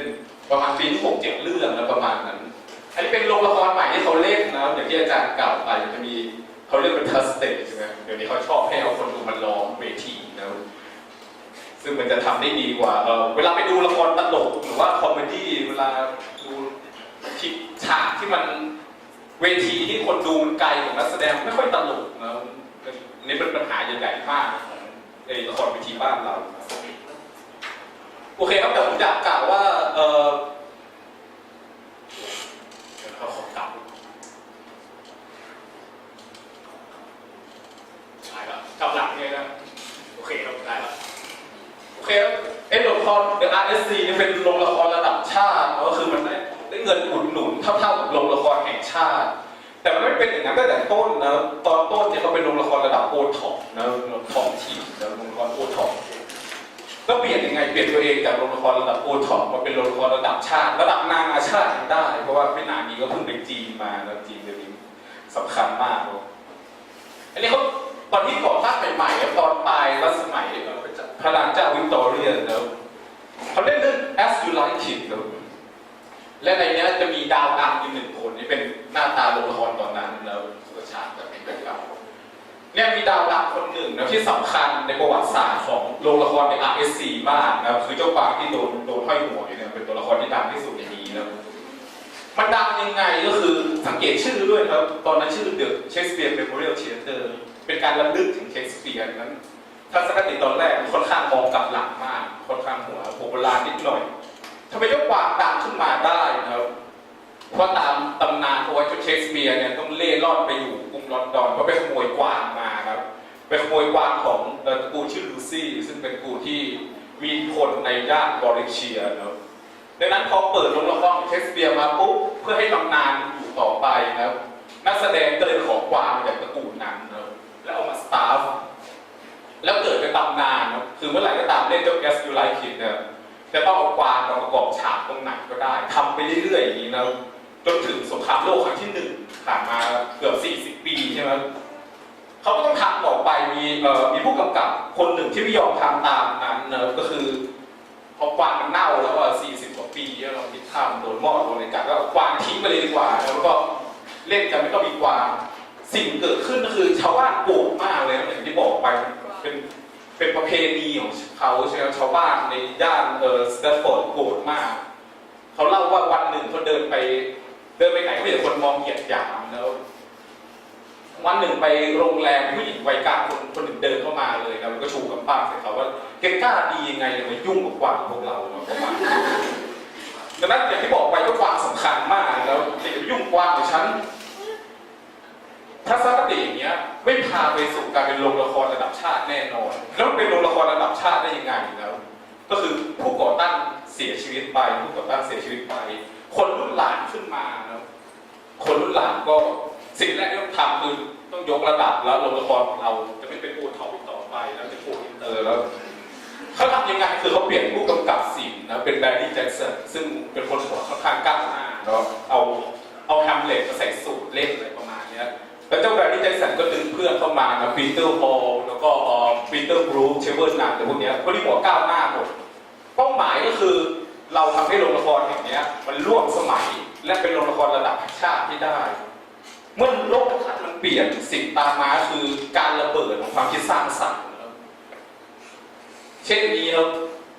ประมาณปีที่6-7 เรื่องแล้วประมาณนั้นอันนี้เป็นโรงละครใหม่ที่เขาเล่นนะครับอย่างที่อาจารย์กล่าวไปจะมีเขาเรียกเป็นทัสเตจใช่ไหมเดี๋ยวนี้เขาชอบให้เอาคนดูมาล้อมเวทีนะซึ่งมันจะทำได้ดีกว่าเวลาไปดูละครตลกหรือว่าคอมเมดี้เวลาดูฉากที่มันเวทีที่คนดูมันไกลของนักแสดงไม่ค่อยตลกนะนี่เป็นปัญหาใหญ่ๆมากในละครเวทีบ้านเราโอเคครับแต่ผมอยากกล่าวว่าเขาขอกลับได้แล้วกลับหลังเลยนะโอเคครับได้แล้วโอเคครับโรงละคร The RSC นี่เป็นโรงละครระดับชาติก็คือมันได้เงินอุดหนุนเท่าๆกับโรงละครแห่งชาติแต่มันไม่เป็นอย่างนั้นตั้งแต่ต้นนะตอนต้นเนี่ยเขาเป็นโรงละครระดับโอท็อปนะท้องถิ่นนะโรงละครโอท็อปก็เปลี่ยนยังไงเปลี่ยนตัวเองจากโรงละครระดับโอท็อปมาเป็นโรงละครระดับชาติระดับนานาชาติได้เพราะว่าไม่นานนี้ก็เพิ่งไปจีนมาแล้วจีนเดี๋ยวนี้สำคัญมากอันนี้เขาตอนที่ก่อตั้งใหม่ๆตอนปลายรัชสมัยพระนางเจ้าวิกตอเรียนะเขาเล่นเรื่อง As You Like It นะและในนี้จะมีดาวดังอยู่1 คนนี่เป็นหน้าตาโรงละครตอนนั้นแล้วสุชาติแบบเป็นแบบเก่าเนี่ยมีดาวดังคนหนึ่งนะที่สำคัญในประวัติศาสตร์ของโรงละครใน RSC มากนะคือเจ้าปางที่โดนห้อยหัวเนี่ยเป็นตัวละครที่ดังที่สุดในนี้นะมันดังยังไงก็คือสังเกตชื่อด้วยครับตอนนั้นชื่อ The Shakespeare Memorial Theatre เป็นการระลึกถึงเชคสเปียร์นั้นทัศนคติตอนแรกค่อนข้างมองกลับหลังมากค่อนข้างหัวโบราณนิดหน่อยทำไมยกกวางดังขึ้นมาได้นะครับเพราะตามตำนานเขาว่าเชคสเปียร์เนี่ยต้องเล่ร่อนไปอยู่กรุงลอนดอนเพราะไปขโมยกวางมาครับไปขโมยกวางของตระกูลชื่อลูซี่ซึ่งเป็นตระกูลที่มีคนในย่านบอริเชียนะครับดังนั้นพอเปิดโรงละครของเชคสเปียร์มาปุ๊บเพื่อให้ตำนานอยู่ต่อไปนะครับนักแสดงก็เลยขอกวางจากตระกูลนั้นนะครับแล้วเอามาสตาฟแล้วเกิดเป็นตำนานนะคือเมื่อไหร่ก็ตามเล่นเจ้า As You Like It เนี่ยจะต้องเอากวางมาประกอบฉากตรงไหนก็ได้ทำไปเรื่อยๆอย่างนี้นะจนถึงสงครามโลกครั้งที่1ผ่านมาเกือบ40 ปีใช่ไหมเขาก็ต้องทำต่อไปมีผู้กำกับคนหนึ่งที่ไม่ยอมทำตามนั้นนะก็คือพอกวางมันเน่าแล้วว่า40 กว่าปีเราคิดทำโดนมอดโดนอะไรกันก็กวางทิ้งไปเลยดีกว่าแล้วก็เล่นกันไม่ต้องมีกวางสิ่งเกิดขึ้นก็คือชาวบ้านโกรธมากเลยอย่างที่บอกไปเป็นประเพณีของเขาใช่ไหมชาวบ้านในย่านสแตฟฟอร์ดโกรธมากเขาเล่าว่าวันหนึ่งเขาเดินไปไหนก็มีแต่คนมองเหยียดหยามแล้ววันหนึ่งไปโรงแรมผู้หญิงวัยกลางคนหนึ่งเดินเข้ามาเลยแล้วก็ชูกำปั้นใส่เขาว่าแกกล้าดียังไงมายุ่งกับกวางพวกเราประมาณดังนั้นอย่างที่บอกไปก็กวางสำคัญมากแล้วจะยุ่งกวางของฉันถ้าสักติอย่างเงี้ยไม่พาไปสู่การเป็นโรงละครระดับชาติแน่นอนแล้วมันเป็นโรงละครระดับชาติได้ยังไงแล้วก็คือผู้ก่อตั้งเสียชีวิตไป คนรุ่นหลานขึ้นมานะคนรุ่นหลานก็สิ่งแรกที่ต้องทำคือต้องยกระดับแล้วโรงละครของเราจะไม่เป็นโอท็อปอีกต่อไปแล้วเป็นโออินเตอร์แล้วเขาทำยังไงคือเขาเปลี่ยนผู้กำกับสินนะเป็นแบร์รี่แจ็คสันซึ่งเป็นคนหัวค่อนข้างก้าวหน้าแล้วเอาแฮมเล็ตมาใส่สูตรเล่นอะไรประมาณนี้แล้วเจ้าแบร์รี่แจ็คสันก็ดึงเพื่อนเข้ามานะปีเตอร์ฮอลแล้วก็ปีเตอร์บรูคเชเวอร์นันแต่พวกนี้คนที่หัวก้าวหน้าหมดเป้าหมายก็คือเราทำให้โรงละครแห่งนี้มันร่วมสมัยและเป็นโรงละครระดับชาติที่ได้เมื่อโลกทัศน์มันเปลี่ยนสิ่งตามมาคือการระเบิดของความคิดสร้างสรรค์เช่นนี้ครับ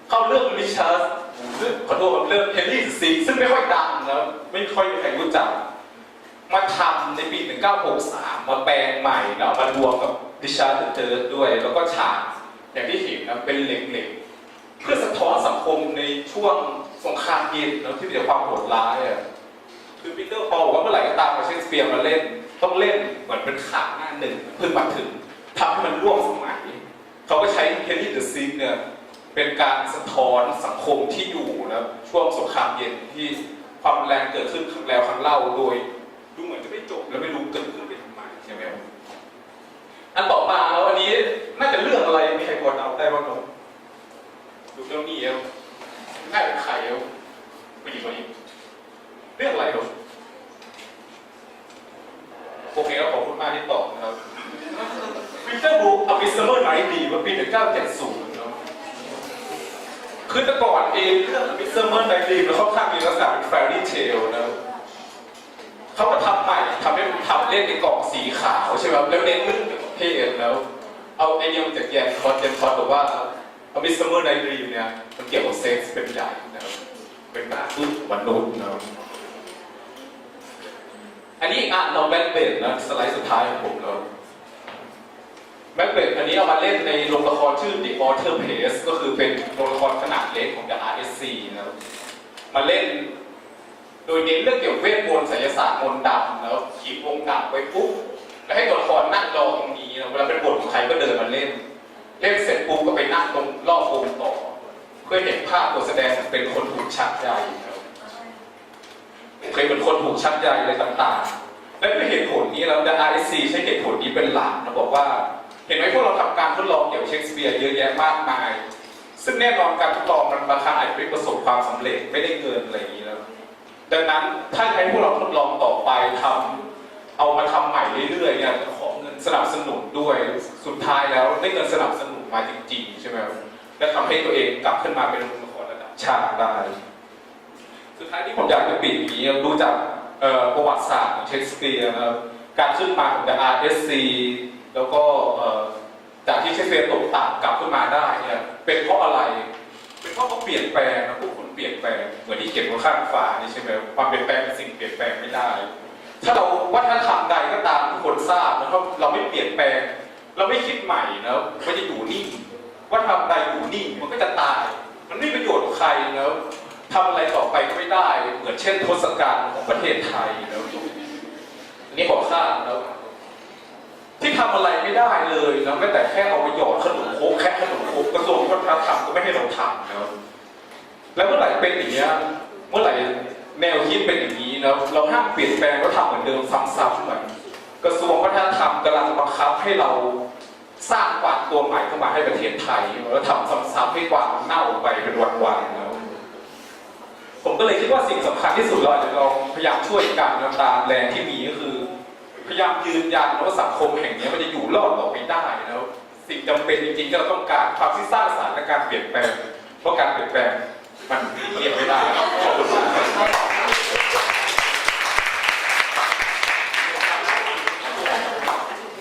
เข้าเรื่องริชาร์ดขอโทษเรื่องเฮนรี่ซีซึ่งไม่ค่อยดังแล้วไม่ค่อยมีใครรู้จักมาทำในปี 1963 มาแปลงใหม่แล้วมารวมกับริชาร์ดเจอร์ด้วยแล้วก็ฉากอย่างที่เห็นนะเป็นเหล็กๆเพื่อสะท้อนสังคมในช่วงสงครามเย็นแล้วที่มีแต่ความโหดร้ายคือปีเตอร์ฮอลบอกว่าเมื่อไหร่ก็ตามมาเชคสเปียร์มาเล่นต้องเล่นเหมือนเป็นข่าวหน้าหนึ่งเพื่อมาถึงทำให้มันร่วมสมัยเขาก็ใช้เฮนรี่เดอะซิกเนี่ยเป็นการสะท้อนสังคมที่อยู่นะช่วงสงครามเย็นที่ความแรงเกิดขึ้นครั้งแล้วครั้งเล่าโดยดูเหมือนจะไม่จบแล้วไม่รู้เกิดขึ้นไปทำไมใช่ไหมอันต่อมาแล้วอันนี้น่าจะเรื่องอะไรมีใครพอเดาได้บ้างครับดูเรื่องนี้น่าเป็นใครผู้หญิงคนนี้เรื่องอะไรครับโอเคครับขอบคุณมากที่ตอบนะครับวินเทอร์บุ๊กอวิสเมอร์ไนท์ดีว่าปี 1970นะคือแต่ก่อนเองเรื่องอวิสเมอร์ไนท์ดีมันค่อนข้างมีลักษณะเป็นแฟรี่เทลนะเขาก็ทำใหม่ทำเล่นในกล่องสีขาวใช่ไหมแล้วเน้นเรื่องเพศแล้วเอาไอเดียมาจากแยนคอร์บอกว่าอวิสเมอร์ไนท์ดีเนี่ยมันเกี่ยวกับเซ็กส์เป็นใหญ่นะครับเป็นแบบมนุษย์นะอันนี้อ่านเราแมคเบธนะสไลด์สุดท้ายของผมแล้วแมคเบธอันนี้เอามาเล่นในโรงละครชื่อ The Author Place ก็คือเป็นโรงละครขนาดเล็กของ The RSC นะครับมาเล่นโดยเน้นเรื่องเกี่ยวกับเวทมนต์ไสยศาสตร์มนต์ดำแล้วขีดวงกลับไว้ปุ๊บแล้วให้ตัวละครนั่งรอตรงนี้นะเวลาเป็นบทของใครก็เดินมาเล่นเสร็จปุ๊บก็ไปนั่งตรงรอบวงต่อเพื่อเห็นภาพตัวแสดงเป็นคนถูกชักใยเคยเป็นคนถูกชักใยอะไรต่างๆและด้วยเหตุผลนี้แล้ว The RSC ใช้เหตุผลนี้เป็นหลักนะบอกว่าเห็นไหมพวกเราทำการทดลองเกี่ยวกับเชคสเปียร์เยอะแยะมากมายซึ่งแน่นอนการทดลองมันบางครั้งอาจจะไม่ประสบความสำเร็จไม่ได้เงินอะไรอย่างนี้แล้วดังนั้นถ้าให้พวกเราทดลองต่อไปเอามาทำใหม่เรื่อยๆเนี่ยขอเงินสนับสนุนด้วยสุดท้ายแล้วได้เงินสนับสนุนมาจริงๆใช่ไหมและทำให้ตัวเองกลับขึ้นมาเป็นละครระดับชาติได้สุดท้ายที่ผมอยากจะปิดอย่างนี้ดูจากประวัติศาสตร์ของเชคสเปียร์นะครับการขึ้นมาของ The RSC แล้วก็จากที่เชคสเปียร์ตกต่ำกลับขึ้นมาได้เนี่ยเป็นเพราะอะไรเป็นเพราะเขาเปลี่ยนแปลงนะผู้คนเปลี่ยนแปลงเหมือนที่เขียนบนข้างฝานี่ใช่ไหมความเปลี่ยนแปลงเป็นสิ่งเปลี่ยนแปลงไม่ได้ถ้าเราวัฒนธรรมใดก็ตามทุกคนทราบนะครับเราไม่เปลี่ยนแปลงเราไม่คิดใหม่นะมันจะอยู่นิ่งวัฒนธรรมใดอยู่นิ่งมันก็จะตายมันไม่มีประโยชน์กับใครนะทำอะไรต่อไปก็ไม่ได้เหมือนเช่นทศกัณฐ์ของประเทศไทยแล้วนี่บอกข้ามแล้วที่ทำอะไรไม่ได้เลยแล้วแม้แต่แค่เอาไปหยอดขนมโคกแค่ขนมโคกกระทรวงวัฒนธรรมก็ไม่ให้เราทำแล้วเมื่อไหร่เป็นอย่างนี้เมื่อไหร่แนวคิดเป็นอย่างนี้แล้วเราห้ามเปลี่ยนแปลงแล้วทำเหมือนเดิมซ้ำๆเหมือนกระทรวงวัฒนธรรมกำลังบังคับให้เราสร้างกวางตัวใหม่เข้ามาให้ประเทศไทยแล้วทำซ้ำๆให้กวางเน่าไปเป็นวันๆแล้วผมก็เลยคิดว่าสิ่งสำคัญที่สุดเราจะลองพยายามช่วยกันตามแรงที่มีก็คือพยายามยืนยันว่าสังคมแห่งนี้มันจะอยู่รอดต่อไปได้แล้วสิ่งจำเป็นจริงๆที่เราต้องการความที่สร้างสรรค์และการเปลี่ยนแปลงเพราะการเปลี่ยนแปลงมันเรียกไม่ได้ขอบคุณมาก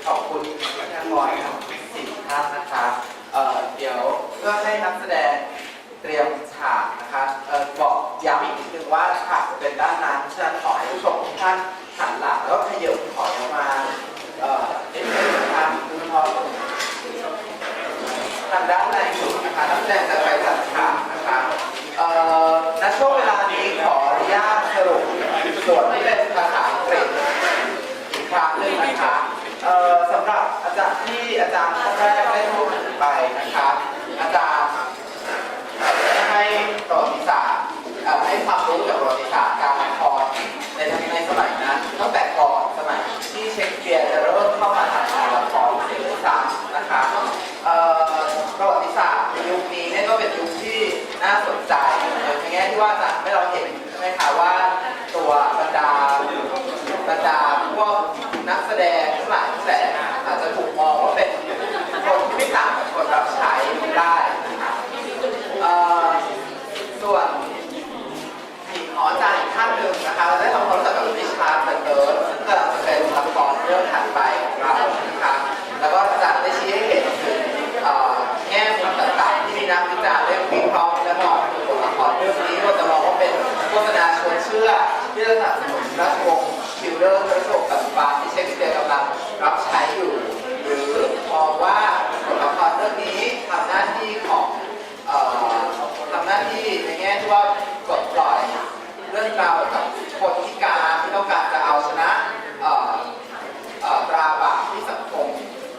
ขอบคุณท่านบอยครับ4 ท่านนะคะเดี๋ยวเพื่อให้นักแสดงเตรียมฉากนะคะบอกย้ำอีกนิดนึงว่าฉากจะเป็นด้านนั้นฉะนั้นขอให้ผู้ชมทุกท่านหันหลังแล้วก็ขยับถอยออกมานิดนึงนะคะคุณพ่อทางด้านในสุดนะคะนักแสดงจะไปจัดฉากนะคะณช่วงเวลานี้ขออนุญาตสรุปส่วนที่เป็นภาษาอังกฤษอีกครั้งหนึ่งนะคะสำหรับอาจารย์ที่อาจารย์ท่านแรกได้พูดไปนะคะอาจารย์ให้ประวัติศาสตร์ให้ความรู้เกี่ยวกับประวัติศาสตร์การ น่าสนใจในแง่ที่ว่าจะให้เราเห็นใช่ไหมคะว่าตัวบรรดาพวกนักแสดงทั้งหลายทั้งแหล่อาจจะถูกมองว่าเป็นคนที่ไม่ต่างกับคนรับใช้ได้ส่วนหญิงหอจานอีกท่านหนึ่งนะคะเราได้ทำความรู้จักกับริชาร์ดเติร์ดซึ่งกำลังจะเป็นละครเรื่องถัดไปของเรานะคะแล้วก็จะได้ชี้ให้เห็นถึงแง่มุมต่างๆที่มีนักวิจารณ์ได้วิเคราะห์และมองถึงบทละครเรื่องนี้เราจะมองว่าเป็นโฆษณาชวนเชื่อที่จะสนับสนุนราชวงศ์ทิวเดอร์ราชวงศ์ปัจจุบันที่เชคสเปียร์กำลังรับใช้อยู่หรือมองว่าบทละครเรื่องนี้ทำหน้าที่ในแง่ที่ว่าปลดปล่อยเรื่องราวกับคนพิการที่ต้องการจะเอาชนะตราบาปที่สังคม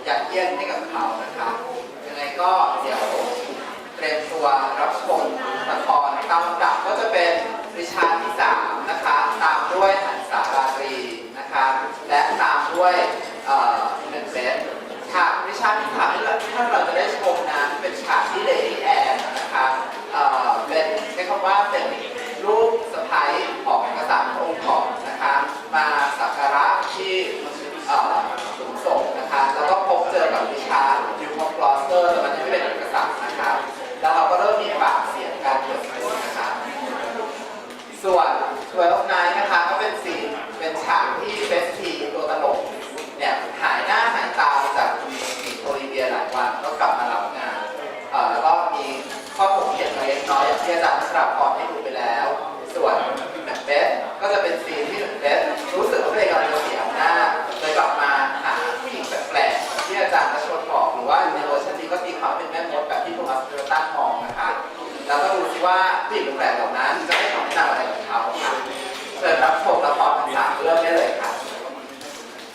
ยัดเยียดให้กับเขานะคะยังไงก็เดี๋ยวเตรียมตัวรับชมละครตามลำดับก็จะเป็นริชาร์ดที่3นะคะตามด้วยหันษาราตรีนะคะและตามด้วยแมคเบธฉากริชาร์ดที่3ที่ท่านเราจะได้ชมนั้นเป็นฉากที่เลดี้แอนนะคะเป็นใช้คำว่าเป็นลูกสะใภ้ของกษัตริย์พระองค์ก่อนนะคะมาสักการะที่สูงส่งนะคะแล้วก็พบเจอกับริชาร์ดอยู่พบกลอสเตอร์แต่มันยังไม่เป็นกษัตริย์นะคะแล้วเราก็เริ่มมีปากเสียงการเกิดขึ้นนะคะส่วน12 Nightsนะคะก็เป็นซีนเป็นฉากที่เบสทีตัวตลกเนี่ยหายหน้าหายตาจากหญิงโอลิเวียหลายวันก็กลับมารับงานแล้วก็มีข้อถกเถียงเล็กน้อยอย่างที่อาจารย์สรับพรให้ดูไปแล้วส่วนแมคเบธก็จะเป็นซีนที่แมคเบธรู้สึกว่าตัวเองกำลังจะเสียหน้าเลยกลับมาหาผู้หญิงแปลกๆที่อาจารย์รชดบอกหรือว่าในเวอร์ชันนี้ก็ตีความเป็นแม่มดแบบที่โทมัสเดอร์ตันมองนะคะแล้วก็ดูซิว่าผู้หญิงแปลกๆเหล่านั้นจะให้คำแนะนำอะไรกับเขาค่ะเชิญรับชมละคร